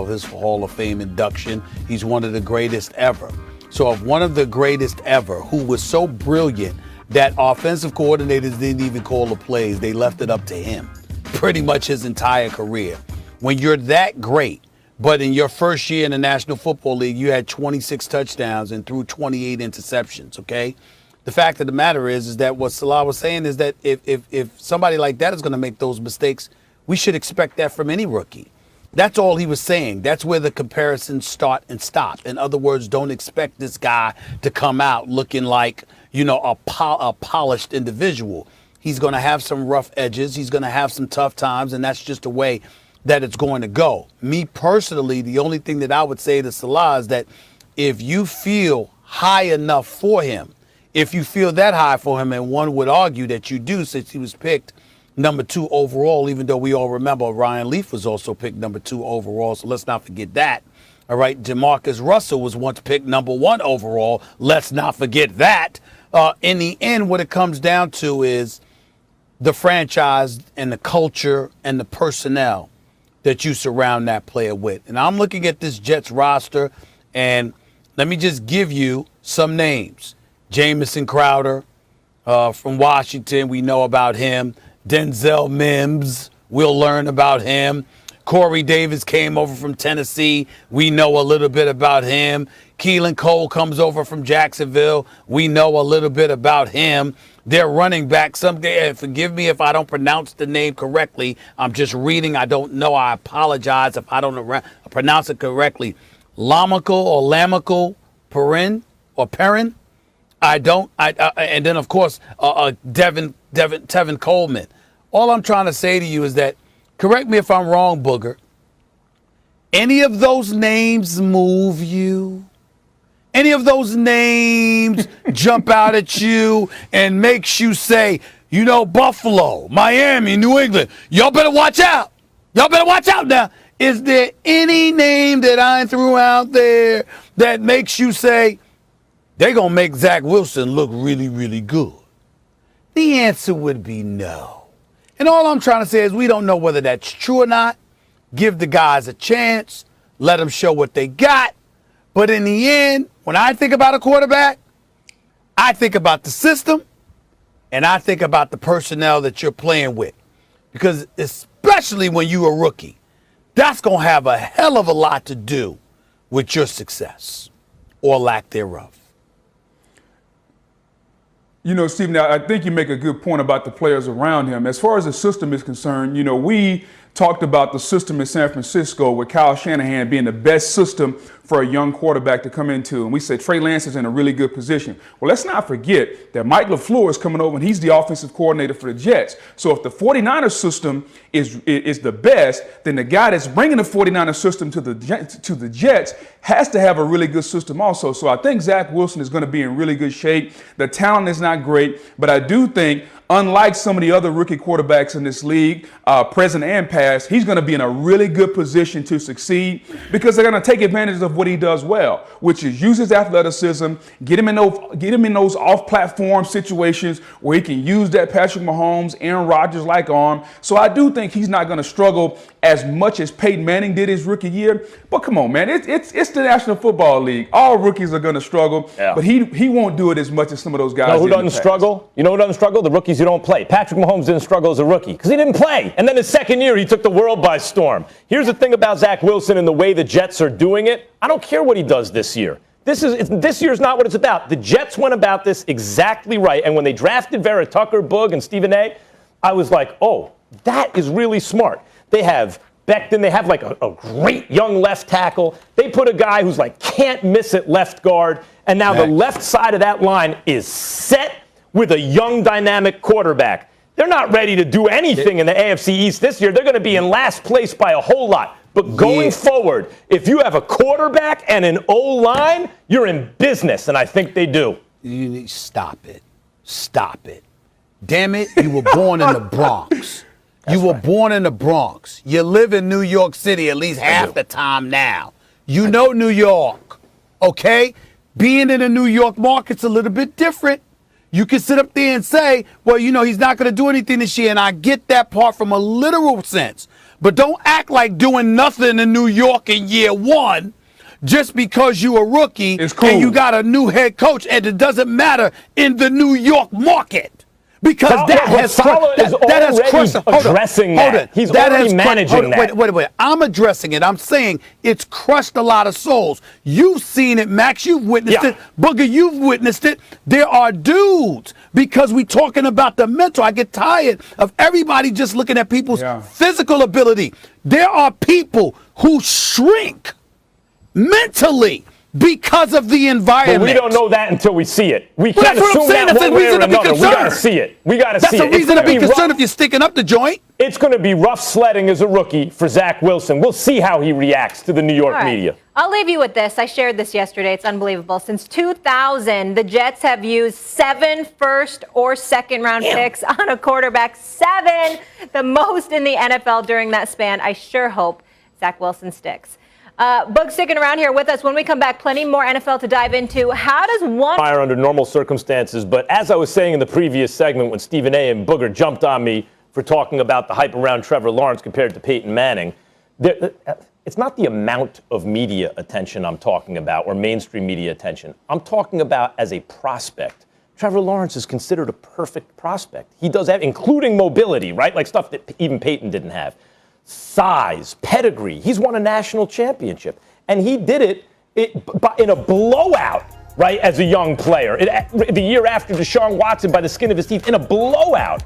his Hall of Fame induction. He's one of the greatest ever. So if one of the greatest ever, who was so brilliant that offensive coordinators didn't even call the plays, they left it up to him pretty much his entire career. When you're that great, but in your first year in the National Football League, you had 26 touchdowns and threw 28 interceptions, okay? The fact of the matter is that what Salah was saying is that if somebody like that is going to make those mistakes, we should expect that from any rookie. That's all he was saying. That's where the comparisons start and stop. In other words, don't expect this guy to come out looking like, a polished individual. He's going to have some rough edges. He's going to have some tough times, and that's just the way that it's going to go. Me personally, the only thing that I would say to Salah is that if you feel high enough for him, if you feel that high for him, and one would argue that you do since he was picked number 2 overall, even though we all remember Ryan Leaf was also picked number 2 overall, so let's not forget that. All right, Jamarcus Russell was once picked number 1 overall. Let's not forget that. In the end, what it comes down to is the franchise and the culture and the personnel that you surround that player with. And I'm looking at this Jets roster, and let me just give you some names. Jamison Crowder from Washington, we know about him. Denzel Mims, we'll learn about him. Corey Davis came over from Tennessee. We know a little bit about him. Keelan Cole comes over from Jacksonville. We know a little bit about him. Their running back, someday, forgive me if I don't pronounce the name correctly. I'm just reading. I don't know. I apologize if I don't pronounce it correctly. Lamical Perrin. And then, of course, Tevin Coleman. All I'm trying to say to you is that, correct me if I'm wrong, Booger, any of those names move you? Any of those names jump out at you and makes you say, Buffalo, Miami, New England, y'all better watch out. Y'all better watch out now. Is there any name that I threw out there that makes you say, they're going to make Zach Wilson look really, really good? The answer would be no. And all I'm trying to say is we don't know whether that's true or not. Give the guys a chance. Let them show what they got. But in the end, when I think about a quarterback, I think about the system and I think about the personnel that you're playing with. Because especially when you're a rookie, that's going to have a hell of a lot to do with your success or lack thereof. Stephen, I think you make a good point about the players around him. As far as the system is concerned, we talked about the system in San Francisco with Kyle Shanahan being the best system for a young quarterback to come into. And we said Trey Lance is in a really good position. Well, let's not forget that Mike LaFleur is coming over and he's the offensive coordinator for the Jets. So if the 49ers system is the best, then the guy that's bringing the 49ers system to the Jets has to have a really good system also. So I think Zach Wilson is going to be in really good shape. The talent is not great, but I do think, unlike some of the other rookie quarterbacks in this league, present and past, he's going to be in a really good position to succeed because they're going to take advantage of what he does well, which is use his athleticism, get him in those off-platform situations where he can use that Patrick Mahomes, Aaron Rodgers-like arm. So I do think he's not going to struggle as much as Peyton Manning did his rookie year. But come on, man, it's the National Football League. All rookies are going to struggle, but he won't do it as much as some of those guys. You know who doesn't struggle? You know who doesn't struggle? The rookies who don't play. Patrick Mahomes didn't struggle as a rookie because he didn't play. And then his second year, he took the world by storm. Here's the thing about Zach Wilson and the way the Jets are doing it. I don't care what he does this year. This year's not what it's about. The Jets went about this exactly right. And when they drafted Vera Tucker, Boog, and Stephen A., I was like, oh, that is really smart. They have Becton. They have like a great young left tackle. They put a guy who's like can't miss at left guard. And now the left side of that line is set with a young, dynamic quarterback. They're not ready to do anything in the AFC East this year. They're going to be in last place by a whole lot. But going forward, if you have a quarterback and an O-line, you're in business, and I think they do. You need stop it. Stop it. Damn it, you were born in the Bronx. You were born in the Bronx. You live in New York City at least half the time now. You know New York, okay? Being in the New York market's a little bit different. You can sit up there and say, well, you know, he's not going to do anything this year, and I get that part from a literal sense. But don't act like doing nothing in New York in year one just because you a rookie and you got a new head coach, and it doesn't matter in the New York market. Because that has crushed. Addressing that. He's already managing that. Wait. I'm addressing it. I'm saying it's crushed a lot of souls. You've seen it, Max. You've witnessed it. Booger, you've witnessed it. There are dudes, because we talking about the mental. I get tired of everybody just looking at people's physical ability. There are people who shrink mentally because of the environment. But we don't know that until we see it. We Well, can't that's what I'm assume saying. that That's a one way reason or to be another. We concerned. got to see it. We got to see it. That's a reason to be concerned if you're sticking up the joint. It's going to be rough sledding as a rookie for Zach Wilson. We'll see how he reacts to the New York media. I'll leave you with this. I shared this yesterday. It's unbelievable. Since 2000, the Jets have used 7 first or second round picks on a quarterback. 7, the most in the NFL during that span. I sure hope Zach Wilson sticks. Boog sticking around here with us. When we come back, plenty more NFL to dive into. How does one fire under normal circumstances? But as I was saying in the previous segment, when Stephen A. and Booger jumped on me for talking about the hype around Trevor Lawrence compared to Peyton Manning, it's not the amount of media attention I'm talking about, or mainstream media attention. I'm talking about as a prospect. Trevor Lawrence is considered a perfect prospect. He does have, including mobility, right? Like stuff that even Peyton didn't have. Size, pedigree. He's won a national championship. And he did it in a blowout, right, as a young player. The year after Deshaun Watson, by the skin of his teeth, in a blowout,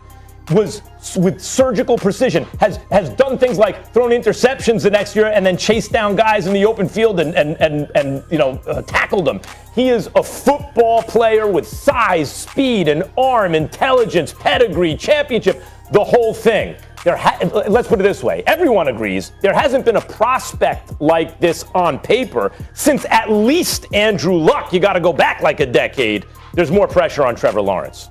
was with surgical precision, has done things like thrown interceptions the next year and then chased down guys in the open field and tackled them. He is a football player with size, speed, and arm, intelligence, pedigree, championship, the whole thing. Let's put it this way. Everyone agrees there hasn't been a prospect like this on paper since at least Andrew Luck. You got to go back like a decade. There's more pressure on Trevor Lawrence.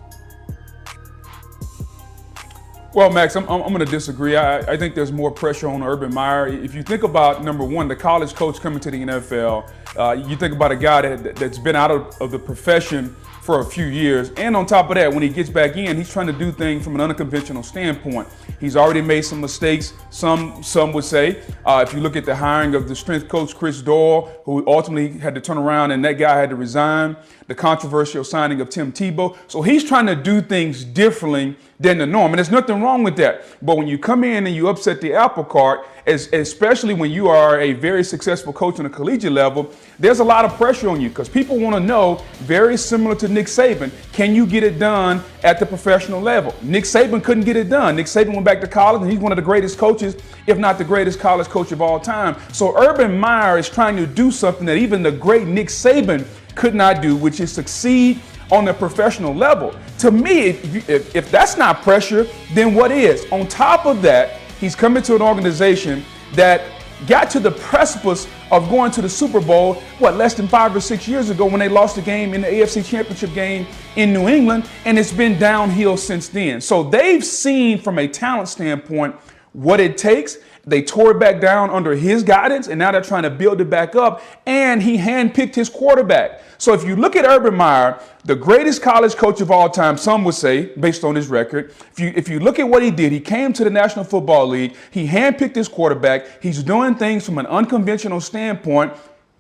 Well, Max, I'm going to disagree. I think there's more pressure on Urban Meyer. If you think about, number one, the college coach coming to the NFL, you think about a guy that's been out of the profession for a few years. And on top of that, when he gets back in, he's trying to do things from an unconventional standpoint. He's already made some mistakes, some would say. If you look at the hiring of the strength coach, Chris Doyle, who ultimately had to turn around and that guy had to resign, the controversial signing of Tim Tebow. So he's trying to do things differently than the norm. And there's nothing wrong with that. But when you come in and you upset the apple cart, especially when you are a very successful coach on a collegiate level, there's a lot of pressure on you because people want to know, very similar to Nick Saban, can you get it done at the professional level? Nick Saban couldn't get it done. Nick Saban went back to college and he's one of the greatest coaches, if not the greatest college coach of all time. So Urban Meyer is trying to do something that even the great Nick Saban could not do, which is succeed on the professional level. To me, if that's not pressure, then what is? On top of that, he's coming to an organization that got to the precipice of going to the Super Bowl, less than 5 or 6 years ago when they lost the game in the AFC Championship game in New England, and it's been downhill since then. So they've seen from a talent standpoint what it takes. They tore it back down under his guidance, and now they're trying to build it back up, and he handpicked his quarterback. So if you look at Urban Meyer, the greatest college coach of all time, some would say, based on his record, if you look at what he did, he came to the National Football League, he handpicked his quarterback, he's doing things from an unconventional standpoint.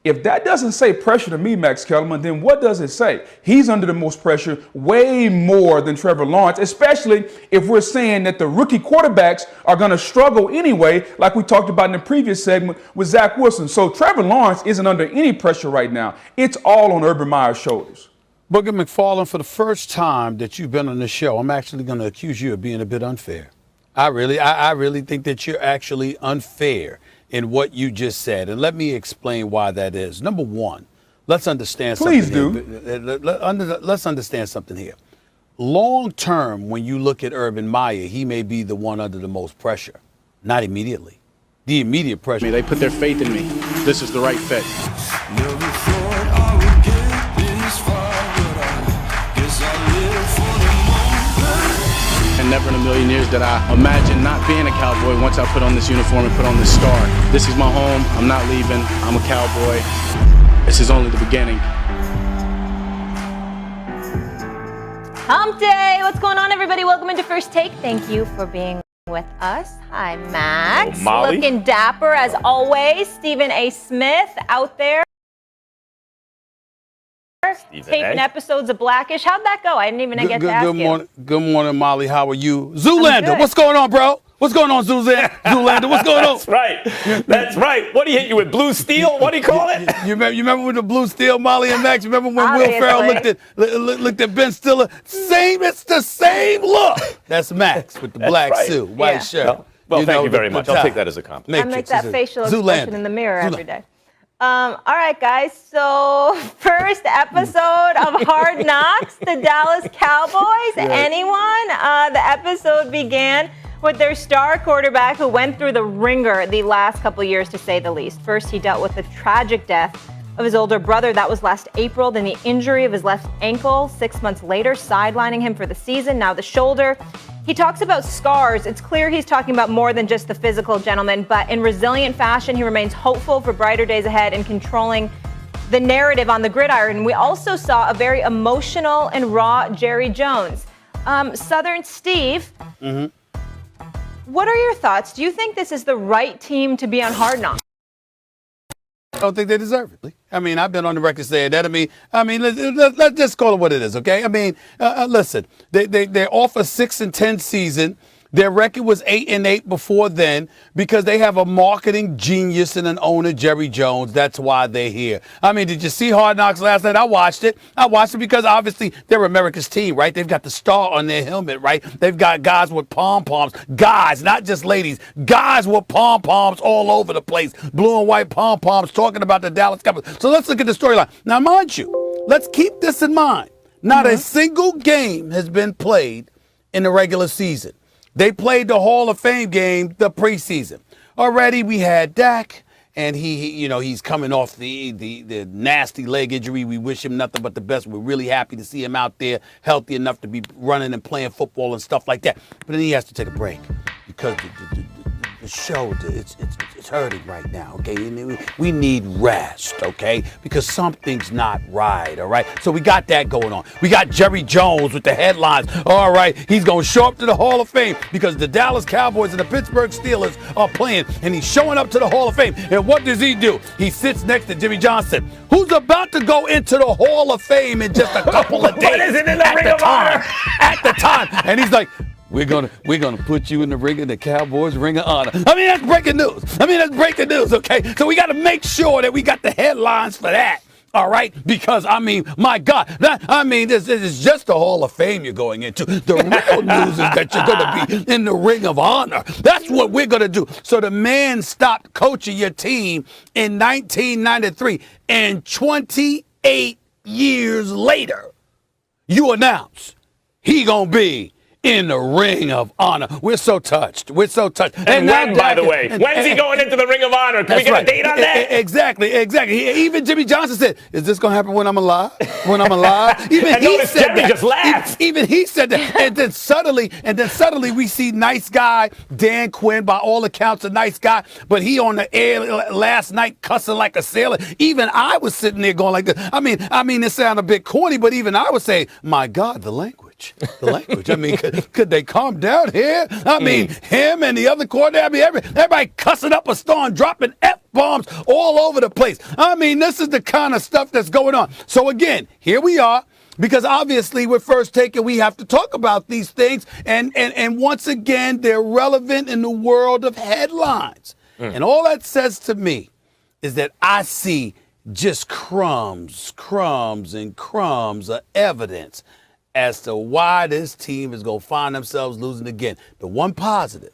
If that doesn't say pressure to me, Max Kellerman, then what does it say? He's under the most pressure, way more than Trevor Lawrence, especially if we're saying that the rookie quarterbacks are going to struggle anyway, like we talked about in the previous segment with Zach Wilson. So Trevor Lawrence isn't under any pressure right now. It's all on Urban Meyer's shoulders. Booger McFarland, for the first time that you've been on this show, I'm actually going to accuse you of being a bit unfair. I really think that you're actually unfair in what you just said. And let me explain why that is. Number one, let's understand something. Please do. Let's understand something here. Long term, when you look at Urban Meyer, he may be the one under the most pressure. Not immediately. The immediate pressure. They put their faith in me. This is the right fit. And never in a million years did I imagine not being a Cowboy once I put on this uniform and put on this star. This is my home. I'm not leaving. I'm a Cowboy. This is only the beginning. Hump Day! What's going on, everybody? Welcome into First Take. Thank you for being with us. Hi, Max. Hello, Molly. Looking dapper as always. Stephen A. Smith out there. Taping episodes of Blackish. How'd that go? I didn't even get to ask you. Good morning, Molly. How are you? Zoolander, good. what's going on, bro? What's going on, Zoolander? What's going on? That's right. That's right. What do you hit you with? Blue steel? What do you call it? You remember with the blue steel, Molly and Max? You remember when Obviously. Will Ferrell looked at Ben Stiller? It's the same look. That's Max with the black right. suit, white Yeah. shirt. Well, thank you very the much. I'll tie. take that as a compliment. I make Matrix, that facial Zoolander. expression in the mirror every day. All right, guys. So, first episode of Hard Knocks, the Dallas Cowboys. Anyone? The episode began with their star quarterback who went through the ringer the last couple years, to say the least. First, he dealt with the tragic death of his older brother. That was last April. Then the injury of his left ankle 6 months later, sidelining him for the season. Now the shoulder. He talks about scars. It's clear he's talking about more than just the physical, gentlemen, but in resilient fashion, he remains hopeful for brighter days ahead and controlling the narrative on the gridiron. We also saw a very emotional and raw Jerry Jones. Southern Steve, what are your thoughts? Do you think this is the right team to be on Hard Knocks? I don't think they deserve it. I mean, I've been on the record saying that. I mean, let's just call it what it is, okay? I mean, listen, they're off a 6-10 season. Their record was 8-8 before then because they have a marketing genius and an owner, Jerry Jones. That's why they're here. I mean, did you see Hard Knocks last night? I watched it. Because obviously they're America's team, right? They've got the star on their helmet, right? They've got guys with pom-poms. Guys, not just ladies. Guys with pom-poms all over the place. Blue and white pom-poms talking about the Dallas Cowboys. So let's look at the storyline. Now, mind you, let's keep this in mind. Not a single game has been played in the regular season. They played the Hall of Fame game, the preseason. Already we had Dak, and he's coming off the nasty leg injury. We wish him nothing but the best. We're really happy to see him out there, healthy enough to be running and playing football and stuff like that. But then he has to take a break because the shoulder, it's hurting right now, okay? And we need rest, okay? Because something's not right, all right? So we got that going on. We got Jerry Jones with the headlines. All right, he's going to show up to the Hall of Fame because the Dallas Cowboys and the Pittsburgh Steelers are playing, and he's showing up to the Hall of Fame. And what does he do? He sits next to Jimmy Johnson, who's about to go into the Hall of Fame in just a couple of days. But isn't in the Ring of Honor? At the time. And he's like, We're gonna put you in the ring of the Cowboys Ring of Honor. I mean, that's breaking news. Okay? So we got to make sure that we got the headlines for that. All right? Because, I mean, my God. This is just the Hall of Fame you're going into. The real news is that you're going to be in the Ring of Honor. That's what we're going to do. So the man stopped coaching your team in 1993. And 28 years later, you announce he going to be in the Ring of Honor. We're so touched. And when, by the way? When's he going into the Ring of Honor? Can we get a date on that? Exactly. Even Jimmy Johnson said, is this going to happen when I'm alive? Even and he said Jimmy that. just laughed. Even he said that. And then suddenly we see nice guy Dan Quinn, by all accounts a nice guy, but he on the air last night cussing like a sailor. Even I was sitting there going like this. I mean, it sounded a bit corny, but even I was saying, my God, the language. I mean, could they calm down here? I mean, him and the other coordinator, everybody cussing up a storm, dropping F-bombs all over the place. I mean, this is the kind of stuff that's going on. So again, here we are. Because obviously we're First Take and we have to talk about these things. And once again, they're relevant in the world of headlines. And all that says to me is that I see just crumbs of evidence as to why this team is going to find themselves losing again. The one positive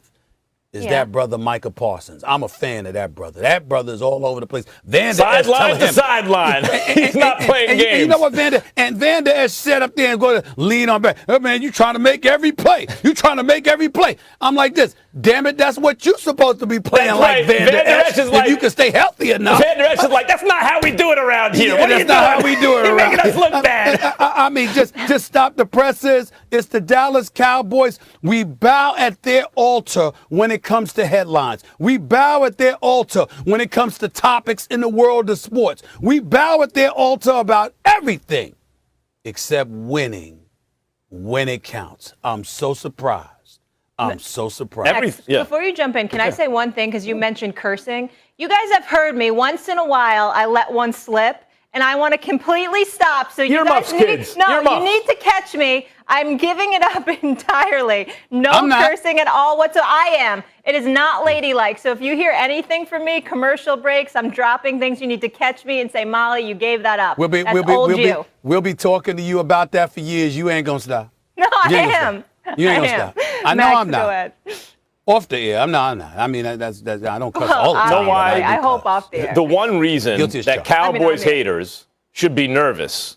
is that brother Micah Parsons. I'm a fan of that brother. That brother is all over the place. Sideline to sideline. He's not playing games. You know what, Vander Esch said up there and going to lean on back. Oh, man, you trying to make every play. You trying to make every play. I'm like this. Damn it, that's what you're supposed to be playing like Vander Esch. If you can stay healthy enough. Vander Esch is like, that's not how we do it around here. Yeah, what are you that's not doing? how we do it You're around making us here. look bad. I mean, just stop the presses. It's the Dallas Cowboys. We bow at their altar when it comes to headlines. We bow at their altar when it comes to topics in the world of sports. We bow at their altar about everything except winning when it counts. I'm so surprised. I'm so surprised. Before you jump in, can I say one thing? Because you mentioned cursing. You guys have heard me once in a while. I let one slip, and I want to completely stop. So you guys need you need to catch me. I'm giving it up entirely. No cursing at all whatsoever. I am. It is not ladylike. So if you hear anything from me, commercial breaks, I'm dropping things, you need to catch me and say, Molly, you gave that up. We'll be talking to you about that for years. You ain't gonna stop. No, I am. You ain't gonna stop. I know I'm not. Off the air, I'm not. I mean, that's I don't cuss all the time. You know why? I hope off the air. The one reason that Cowboys haters should be nervous,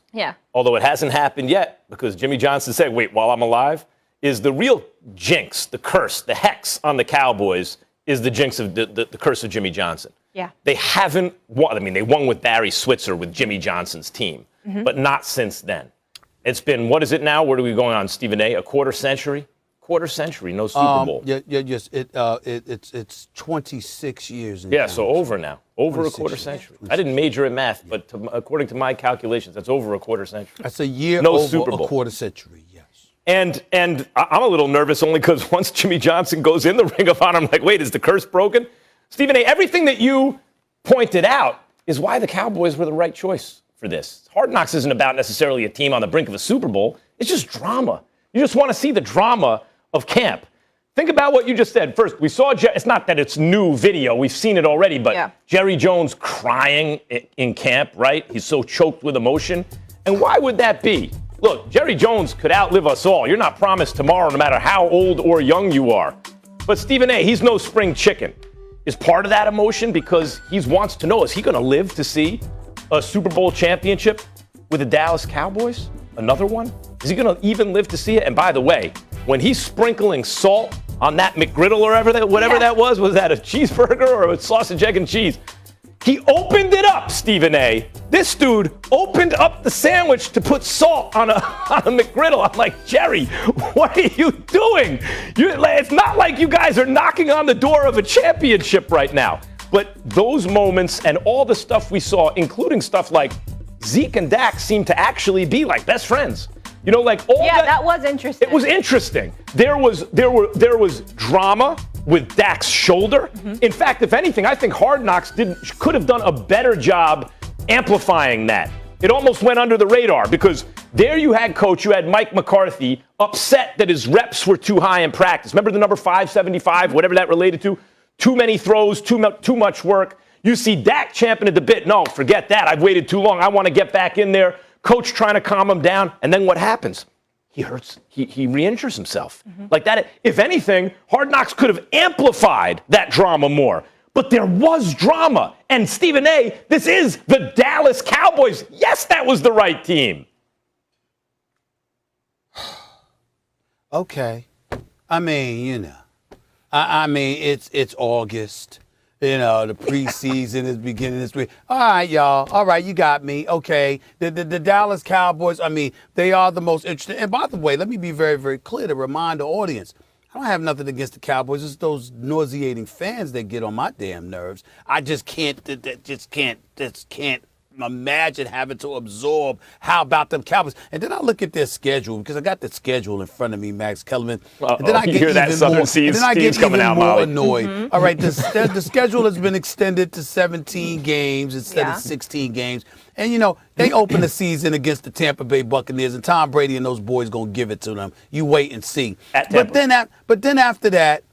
although it hasn't happened yet, because Jimmy Johnson said, wait, while I'm alive, is the real jinx, the curse, the hex on the Cowboys is the jinx of the curse of Jimmy Johnson. Yeah. They haven't won. I mean, they won with Barry Switzer with Jimmy Johnson's team, but not since then. It's been, what is it now? Where are we going on, Stephen A? A quarter century? Quarter century, no Super Bowl. Yes. It's 26 years. So over now. Over a quarter century. I didn't major in math, but according to my calculations, that's over a quarter century. That's a year no over Super Bowl. A quarter century, yes. And I'm a little nervous only because once Jimmy Johnson goes in the Ring of Honor, I'm like, wait, is the curse broken? Stephen A., everything that you pointed out is why the Cowboys were the right choice for this. Hard Knocks isn't about necessarily a team on the brink of a Super Bowl. It's just drama. You just want to see the drama of camp. Think about what you just said. First, we saw, it's not that it's new video. We've seen it already, but Jerry Jones crying in camp, right? He's so choked with emotion. And why would that be? Look, Jerry Jones could outlive us all. You're not promised tomorrow no matter how old or young you are. But Stephen A., he's no spring chicken. Is part of that emotion because he wants to know, is he going to live to see a Super Bowl championship with the Dallas Cowboys? Another one? Is he going to even live to see it? And by the way, when he's sprinkling salt on that McGriddle or whatever that was that a cheeseburger or a sausage, egg, and cheese? He opened it up, Stephen A. This dude opened up the sandwich to put salt on a McGriddle. I'm like, Jerry, what are you doing? It's not like you guys are knocking on the door of a championship right now. But those moments and all the stuff we saw, including stuff like Zeke and Dak seem to actually be like best friends. You know, like all that was interesting. It was interesting. There was drama with Dak's shoulder. In fact, if anything, I think Hard Knocks could have done a better job amplifying that. It almost went under the radar because there you had Mike McCarthy upset that his reps were too high in practice. Remember the number 575, whatever that related to? Too many throws, too much work. You see Dak champing at the bit. No, forget that. I've waited too long. I want to get back in there. Coach trying to calm him down. And then what happens? He hurts. He re-injures himself. Like that. If anything, Hard Knocks could have amplified that drama more. But there was drama. And Stephen A., this is the Dallas Cowboys. Yes, that was the right team. Okay. I mean, you know. I mean, it's August. You know, the preseason is beginning this week. All right, y'all. All right, you got me. Okay. The Dallas Cowboys, I mean, they are the most interesting. And by the way, let me be very, very clear to remind the audience, I don't have nothing against the Cowboys. It's those nauseating fans that get on my damn nerves. I just can't imagine having to absorb how about them Cowboys. And then I look at their schedule because I got the schedule in front of me, Max Kellerman. And then I get even more annoyed. All right, the schedule has been extended to 17 games instead of 16 games. And, you know, they open the season against the Tampa Bay Buccaneers, and Tom Brady and those boys going to give it to them. You wait and see. But then after that,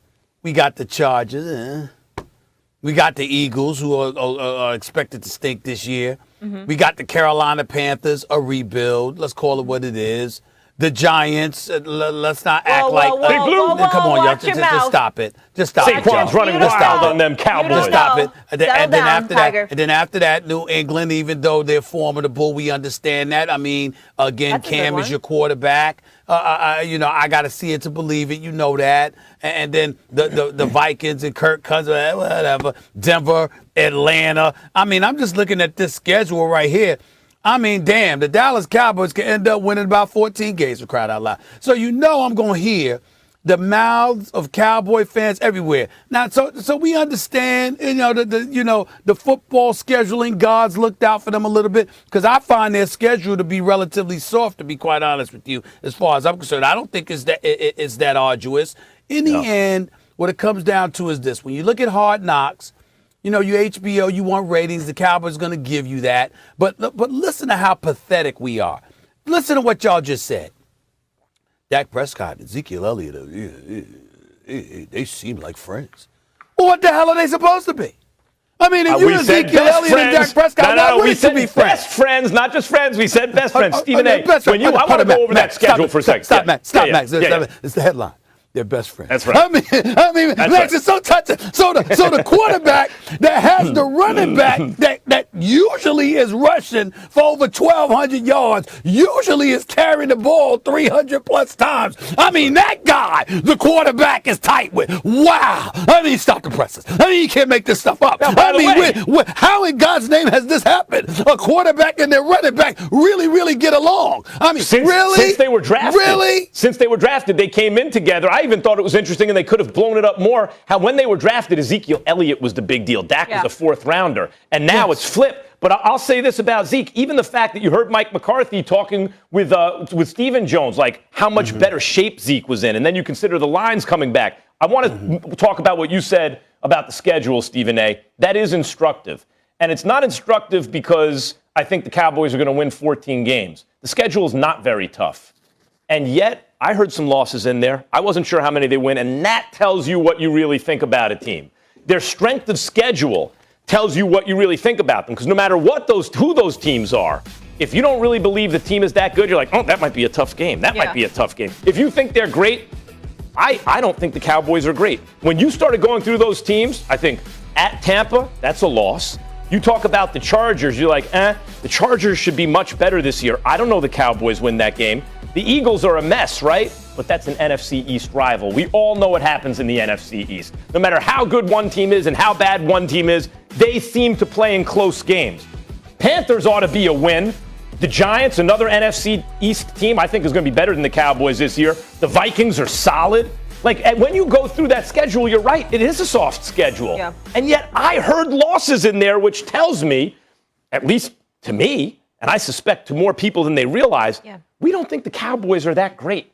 we got the Chargers. We got the Eagles, who are expected to stink this year. We got the Carolina Panthers, a rebuild. Let's call it what it is. the Giants. Let's not act like. Come on, y'all. watch your mouth. Just stop it. Just stop it. Saquon's running wild on them Cowboys. Just stop it. And then Tiger. after that, New England, even though they're formidable, we understand that. I mean, again, Cam is your quarterback. I got to see it to believe it. You know that. And then the Vikings and Kirk Cousins, whatever. Denver, Atlanta. I mean, I'm just looking at this schedule right here. I mean, damn, the Dallas Cowboys can end up winning about 14 games, for crying out loud. So I'm going to hear the mouths of Cowboy fans everywhere. Now, so we understand, the football scheduling gods looked out for them a little bit, because I find their schedule to be relatively soft, to be quite honest with you, as far as I'm concerned. I don't think it's that arduous. In the end, what it comes down to is this. When you look at Hard Knocks, you HBO, you want ratings. The Cowboys are going to give you that. But listen to how pathetic we are. Listen to what y'all just said. Dak Prescott and Ezekiel Elliott, they seem like friends. Well, what the hell are they supposed to be? I mean, if you're Ezekiel Elliott and Dak Prescott, why wouldn't you be friends? Best friends, not just friends. We said best friends. Stephen A., I want to go over that schedule for a second. Stop, Max. It's the headline. They're best friends. That's right. I mean, Max, it's so touching. So the quarterback that has the running back that usually is rushing for over 1,200 yards, usually is carrying the ball 300 plus times. I mean, that guy, the quarterback is tight with. Wow. I mean, stop the presses. I mean, you can't make this stuff up. Now, How in God's name has this happened? A quarterback and their running back really get along. I mean, since they were drafted. Really? Since they were drafted, they came in together. I even thought it was interesting, and they could have blown it up more, how when they were drafted, Ezekiel Elliott was the big deal. Dak was a fourth rounder. And now it's flipped. But I'll say this about Zeke. Even the fact that you heard Mike McCarthy talking with Stephen Jones, like how much better shape Zeke was in, and then you consider the lines coming back. I want to talk about what you said about the schedule, Stephen A. That is instructive. And it's not instructive because I think the Cowboys are going to win 14 games. The schedule is not very tough. And yet, I heard some losses in there. I wasn't sure how many they win, and that tells you what you really think about a team. Their strength of schedule tells you what you really think about them, because no matter who those teams are, if you don't really believe the team is that good, you're like, oh, that might be a tough game. That might be a tough game. If you think they're great, I don't think the Cowboys are great. When you started going through those teams, I think at Tampa, that's a loss. You talk about the Chargers, you're like, the Chargers should be much better this year. I don't know the Cowboys win that game. The Eagles are a mess, right? But that's an NFC East rival. We all know what happens in the NFC East. No matter how good one team is and how bad one team is, they seem to play in close games. Panthers ought to be a win. The Giants, another NFC East team, I think is going to be better than the Cowboys this year. The Vikings are solid. Like, when you go through that schedule, you're right. It is a soft schedule. Yeah. And yet I heard losses in there, which tells me, at least to me, and I suspect to more people than they realize, we don't think the Cowboys are that great.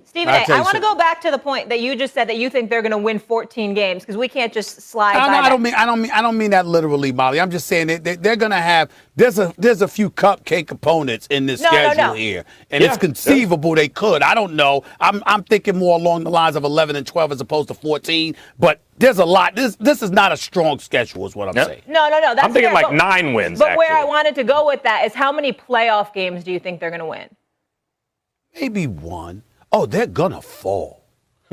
Stephen A., I want to go back to the point that you just said that you think they're going to win 14 games, because we can't just slide by that. I don't mean that literally, Molly. I'm just saying that they're going to have there's a few cupcake components in this schedule here, and it's conceivable they could. I don't know. I'm thinking more along the lines of 11 and 12 as opposed to 14, but there's a lot. This is not a strong schedule, is what I'm saying. No. That's I'm thinking like 9 wins. But where I wanted to go with that is, how many playoff games do you think they're going to win? Maybe one. Oh, they're gonna fall.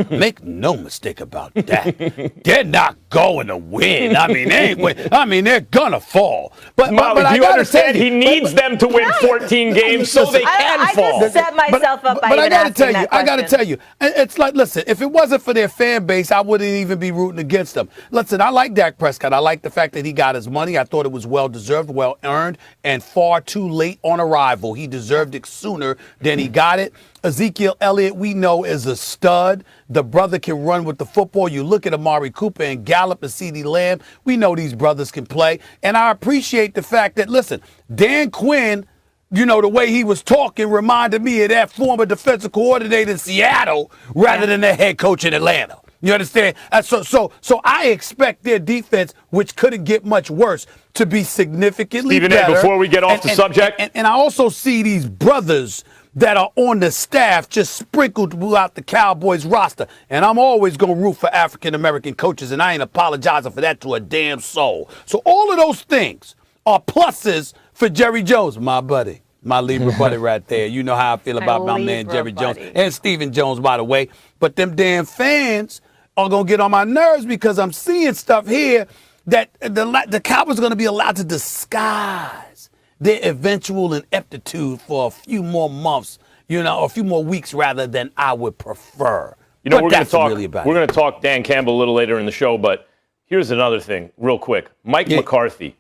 Make no mistake about that. They're not going to win. I mean, they're gonna fall. But Molly, but do you understand? He needs them to win 14 games so they can fall. I just set myself up by But I gotta tell you, it's like, listen, if it wasn't for their fan base, I wouldn't even be rooting against them. Listen, I like Dak Prescott. I like the fact that he got his money. I thought it was well-deserved, well-earned, and far too late on arrival. He deserved it sooner than he got it. Ezekiel Elliott, we know, is a stud. The brother can run with the football. You look at Amari Cooper and Gallup and CeeDee Lamb. We know these brothers can play. And I appreciate the fact that, listen, Dan Quinn, the way he was talking reminded me of that former defensive coordinator in Seattle rather than the head coach in Atlanta. You understand? So I expect their defense, which couldn't get much worse, to be significantly better. Stephen A., before we get off the subject. And I also see these brothers that are on the staff just sprinkled throughout the Cowboys roster. And I'm always going to root for African-American coaches, and I ain't apologizing for that to a damn soul. So all of those things are pluses for Jerry Jones, my buddy. My Libra buddy right there. You know how I feel about my man Libra Jerry Jones buddy. and Stephen Jones, by the way. But them damn fans are going to get on my nerves because I'm seeing stuff here that the Cowboys are going to be allowed to disguise their eventual ineptitude for a few more months, a few more weeks rather than I would prefer. You know, But we're going that's to talk. really about We're it. going to talk Dan Campbell a little later in the show, but here's another thing, real quick. Mike McCarthy,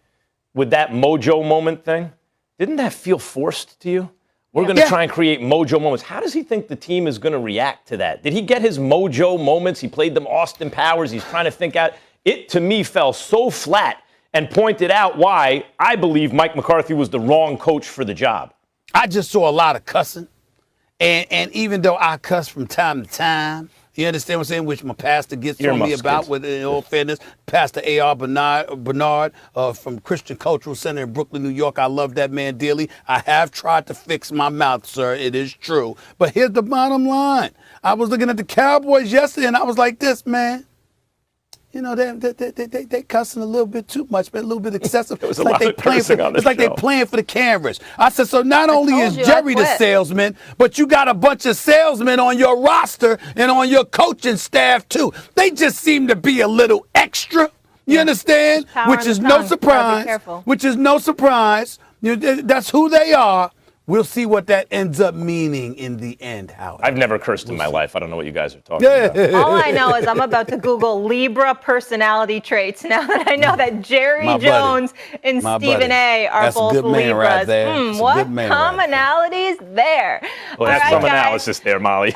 with that mojo moment thing, didn't that feel forced to you? We're going to try and create mojo moments. How does he think the team is going to react to that? Did he get his mojo moments? He played them Austin Powers. He's trying to think out. It, to me, fell so flat and pointed out why I believe Mike McCarthy was the wrong coach for the job. I just saw a lot of cussing. And even though I cuss from time to time, you understand what I'm saying, which my pastor gets on me about, with in all fairness, Pastor A.R. Bernard from Christian Cultural Center in Brooklyn, New York. I love that man dearly. I have tried to fix my mouth, sir. It is true. But here's the bottom line. I was looking at the Cowboys yesterday, and I was like this, man. You know, they cussing a little bit too much, man, a little bit excessive. There was a lot of cursing on the It's like show. they playing for the cameras. I said, so not only is told you, Jerry I the quit. salesman, but you got a bunch of salesmen on your roster and on your coaching staff, too. They just seem to be a little extra. You understand? Power Which in the is no tongue. Gotta be surprise. careful. Which is no surprise. That's who they are. We'll see what that ends up meaning in the end, Howard. I've never cursed in my life. I don't know what you guys are talking about. All I know is I'm about to Google Libra personality traits now that I know that Jerry My buddy. Jones and My Stephen buddy. A are That's a both good man Libras. right there. That's a What good man right there. commonalities there? Well, that's All some right, guys. analysis there, Molly.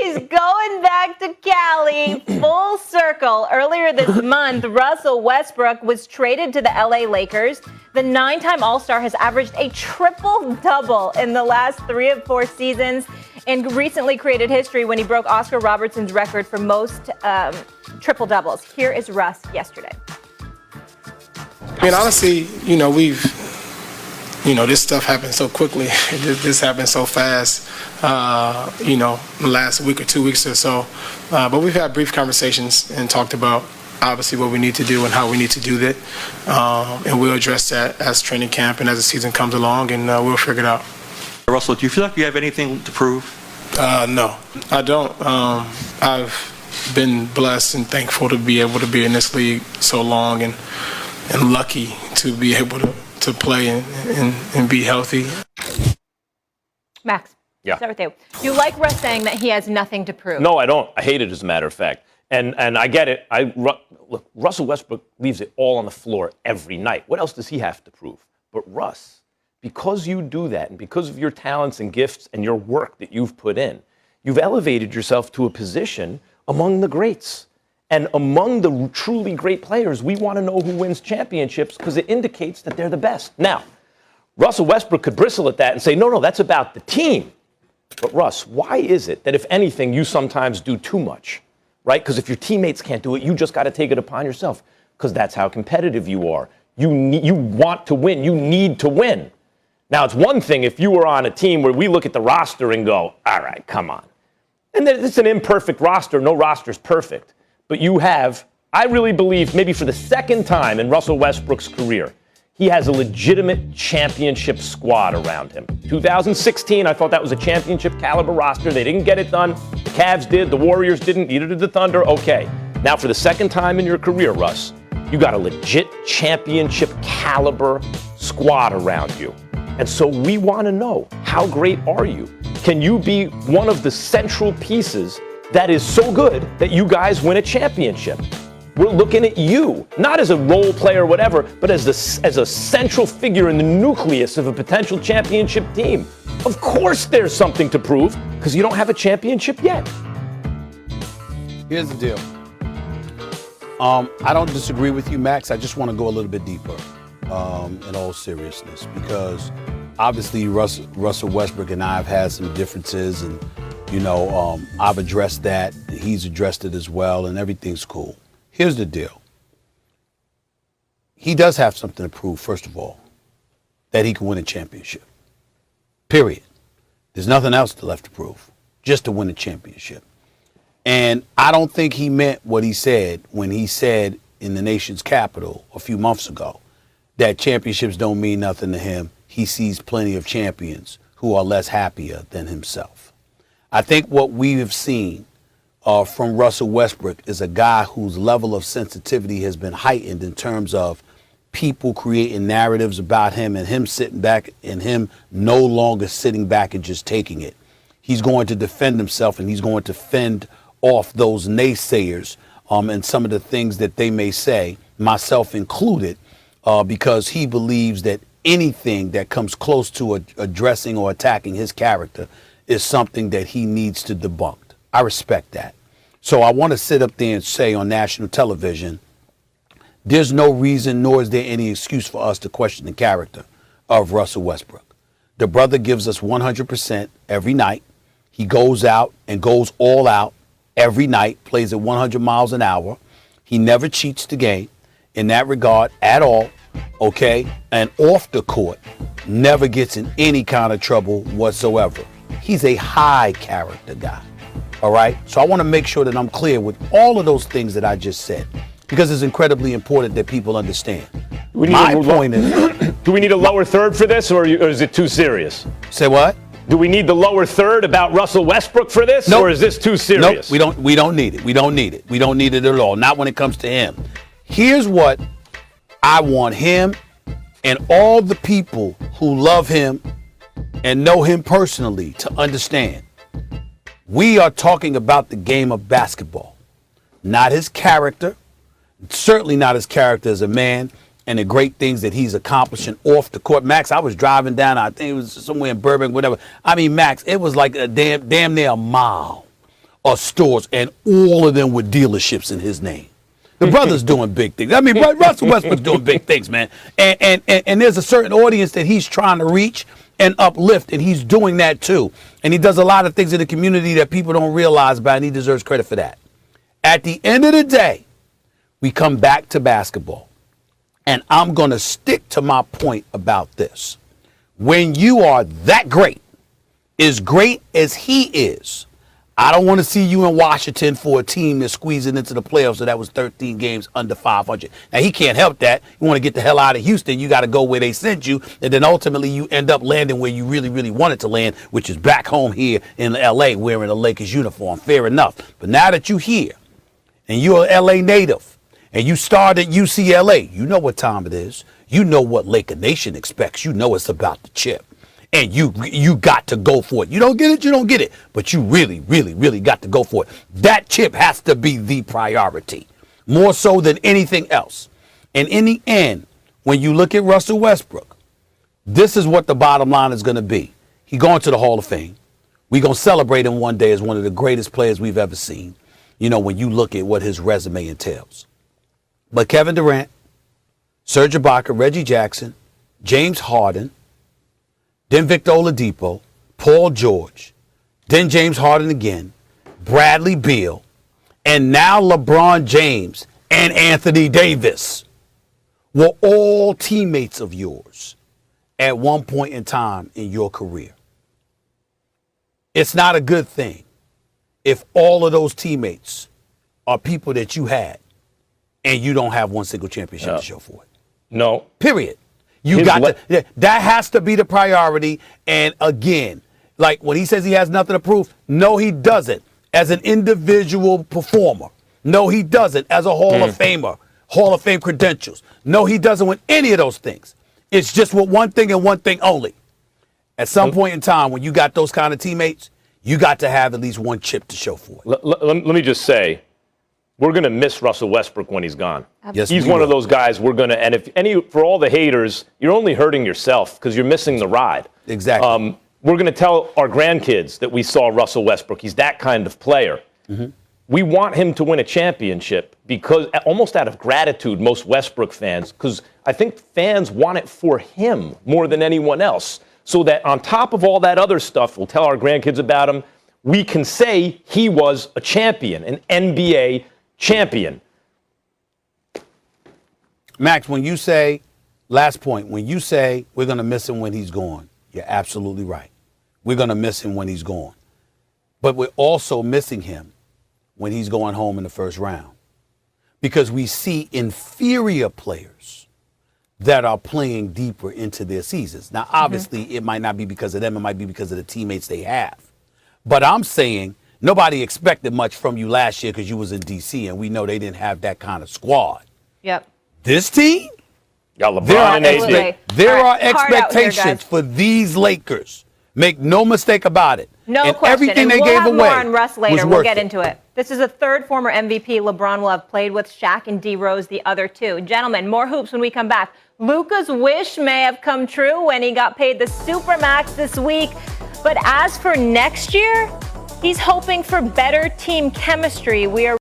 He's going back to Cali, full circle. Earlier this month, Russell Westbrook was traded to the LA Lakers. The 9-time All-Star has averaged a triple-double in the last 3 of 4 seasons and recently created history when he broke Oscar Robertson's record for most triple-doubles. Here is Russ yesterday. I mean, honestly, this stuff happened so quickly. This happened so fast, the last week or 2 weeks or so. But we've had brief conversations and talked about, obviously, what we need to do and how we need to do that. And we'll address that as training camp and as the season comes along, and we'll figure it out. Russell, do you feel like you have anything to prove? No, I don't. I've been blessed and thankful to be able to be in this league so long and lucky to be able to play and be healthy. Max, Yeah. start with you. Do you like Russ saying that he has nothing to prove? No, I don't. I hate it, as a matter of fact. And I get it. Look, Russell Westbrook leaves it all on the floor every night. What else does he have to prove? But Russ, because you do that and because of your talents and gifts and your work that you've put in, you've elevated yourself to a position among the greats. And among the truly great players, we want to know who wins championships because it indicates that they're the best. Now, Russell Westbrook could bristle at that and say, no, that's about the team. But Russ, why is it that if anything, you sometimes do too much? Right? Because if your teammates can't do it, you just got to take it upon yourself. Because that's how competitive you are. You want to win. You need to win. Now, it's one thing if you were on a team where we look at the roster and go, all right, come on. And it's an imperfect roster. No roster's perfect. But you have, I really believe, maybe for the second time in Russell Westbrook's career, he has a legitimate championship squad around him. 2016, I thought that was a championship caliber roster. They didn't get it done. The Cavs did. The Warriors didn't. Neither did the Thunder. Okay. Now, for the second time in your career, Russ, you got a legit championship caliber squad around you. And so we want to know, how great are you? Can you be one of the central pieces that is so good that you guys win a championship? We're looking at you, not as a role player or whatever, but as a central figure in the nucleus of a potential championship team. Of course there's something to prove, because you don't have a championship yet. Here's the deal. I don't disagree with you, Max. I just want to go a little bit deeper in all seriousness, because obviously Russell Westbrook and I have had some differences, and I've addressed that. He's addressed it as well, and everything's cool. Here's the deal. He does have something to prove, first of all, that he can win a championship. Period. There's nothing else left to prove, just to win a championship. And I don't think he meant what he said when he said in the nation's capital a few months ago that championships don't mean nothing to him. he sees plenty of champions who are less happier than himself. I think what we have seen from Russell Westbrook is a guy whose level of sensitivity has been heightened in terms of people creating narratives about him and him sitting back and him no longer sitting back and just taking it. He's going to defend himself, and he's going to fend off those naysayers and some of the things that they may say, myself included, because he believes that anything that comes close to addressing or attacking his character is something that he needs to debunk. I respect that. So I want to sit up there and say on national television, there's no reason nor is there any excuse for us to question the character of Russell Westbrook. The brother gives us 100% every night. He goes out and goes all out every night, plays at 100 miles an hour. He never cheats the game in that regard at all, okay? And off the court, never gets in any kind of trouble whatsoever. He's a high character guy, all right? So I want to make sure that I'm clear with all of those things that I just said, because it's incredibly important that people understand. My point is... Do we need a lower third for this, or is it too serious? Say what? Do we need the lower third about Russell Westbrook for this, Nope. or is this too serious? Nope, we don't need it. We don't need it. We don't need it at all. Not when it comes to him. Here's what I want him and all the people who love him and know him personally to understand. We are talking about the game of basketball, not his character, certainly not his character as a man, and the great things that he's accomplishing off the court. Max, I was driving down, I think it was somewhere in Burbank, whatever. I mean, Max, it was like a damn near a mile of stores, and all of them were dealerships in his name. The brother's doing big things. I mean, Russell Westbrook's doing big things, man. And there's a certain audience that he's trying to reach and uplift, and he's doing that too. And he does a lot of things in the community that people don't realize about, and he deserves credit for that. At the end of the day, we come back to basketball. And I'm going to stick to my point about this. When you are that great, as great as he is, I don't want to see you in Washington for a team that's squeezing into the playoffs. So that was 13 games under 500. Now, he can't help that. You want to get the hell out of Houston, you got to go where they sent you. And then ultimately you end up landing where you really, really wanted to land, which is back home here in L.A. wearing a Lakers uniform. Fair enough. But now that you're here and you're an L.A. native, and you start at UCLA, you know what time it is. You know what Laker Nation expects. You know it's about the chip. And you got to go for it. You don't get it, you don't get it. But you really, really, really got to go for it. That chip has to be the priority, more so than anything else. And in the end, when you look at Russell Westbrook, this is what the bottom line is going to be. He's going to the Hall of Fame. We're going to celebrate him one day as one of the greatest players we've ever seen, you know, when you look at what his resume entails. But Kevin Durant, Serge Ibaka, Reggie Jackson, James Harden, then Victor Oladipo, Paul George, then James Harden again, Bradley Beal, and now LeBron James and Anthony Davis were all teammates of yours at one point in time in your career. It's not a good thing if all of those teammates are people that you had and you don't have one single championship to show for it. No. Period. That has to be the priority. And again, like when he says he has nothing to prove, no, he doesn't. As an individual performer, no, he doesn't. As a Hall of Famer, Hall of Fame credentials, no, he doesn't with any of those things. It's just with one thing and one thing only. At some point in time, when you got those kind of teammates, you got to have at least one chip to show for it. Let me just say, we're going to miss Russell Westbrook when he's gone. Yes, he's one of those guys we're going to, and for all the haters, you're only hurting yourself because you're missing the ride. Exactly. We're going to tell our grandkids that we saw Russell Westbrook. He's that kind of player. Mm-hmm. We want him to win a championship because, almost out of gratitude, most Westbrook fans, because I think fans want it for him more than anyone else. So that on top of all that other stuff, we'll tell our grandkids about him, we can say he was a champion, an NBA champion. Max, when you say, last point, when you say we're going to miss him when he's gone, you're absolutely right. We're going to miss him when he's gone. But we're also missing him when he's going home in the first round. Because we see inferior players that are playing deeper into their seasons. Now, obviously, it might not be because of them. It might be because of the teammates they have. But I'm saying nobody expected much from you last year because you was in D.C., and we know they didn't have that kind of squad. Yep. This team, Got LeBron and AD. there All are right, hard out here, expectations guys. for these Lakers. Make no mistake about it. No and question. Everything And they we'll gave have away more on Russ later. was We'll worth get it. into it. This is a third former MVP LeBron will have played with. Shaq and D Rose, the other two. Gentlemen, more hoops when we come back. Luka's wish may have come true when he got paid the Supermax this week. But as for next year, he's hoping for better team chemistry. We are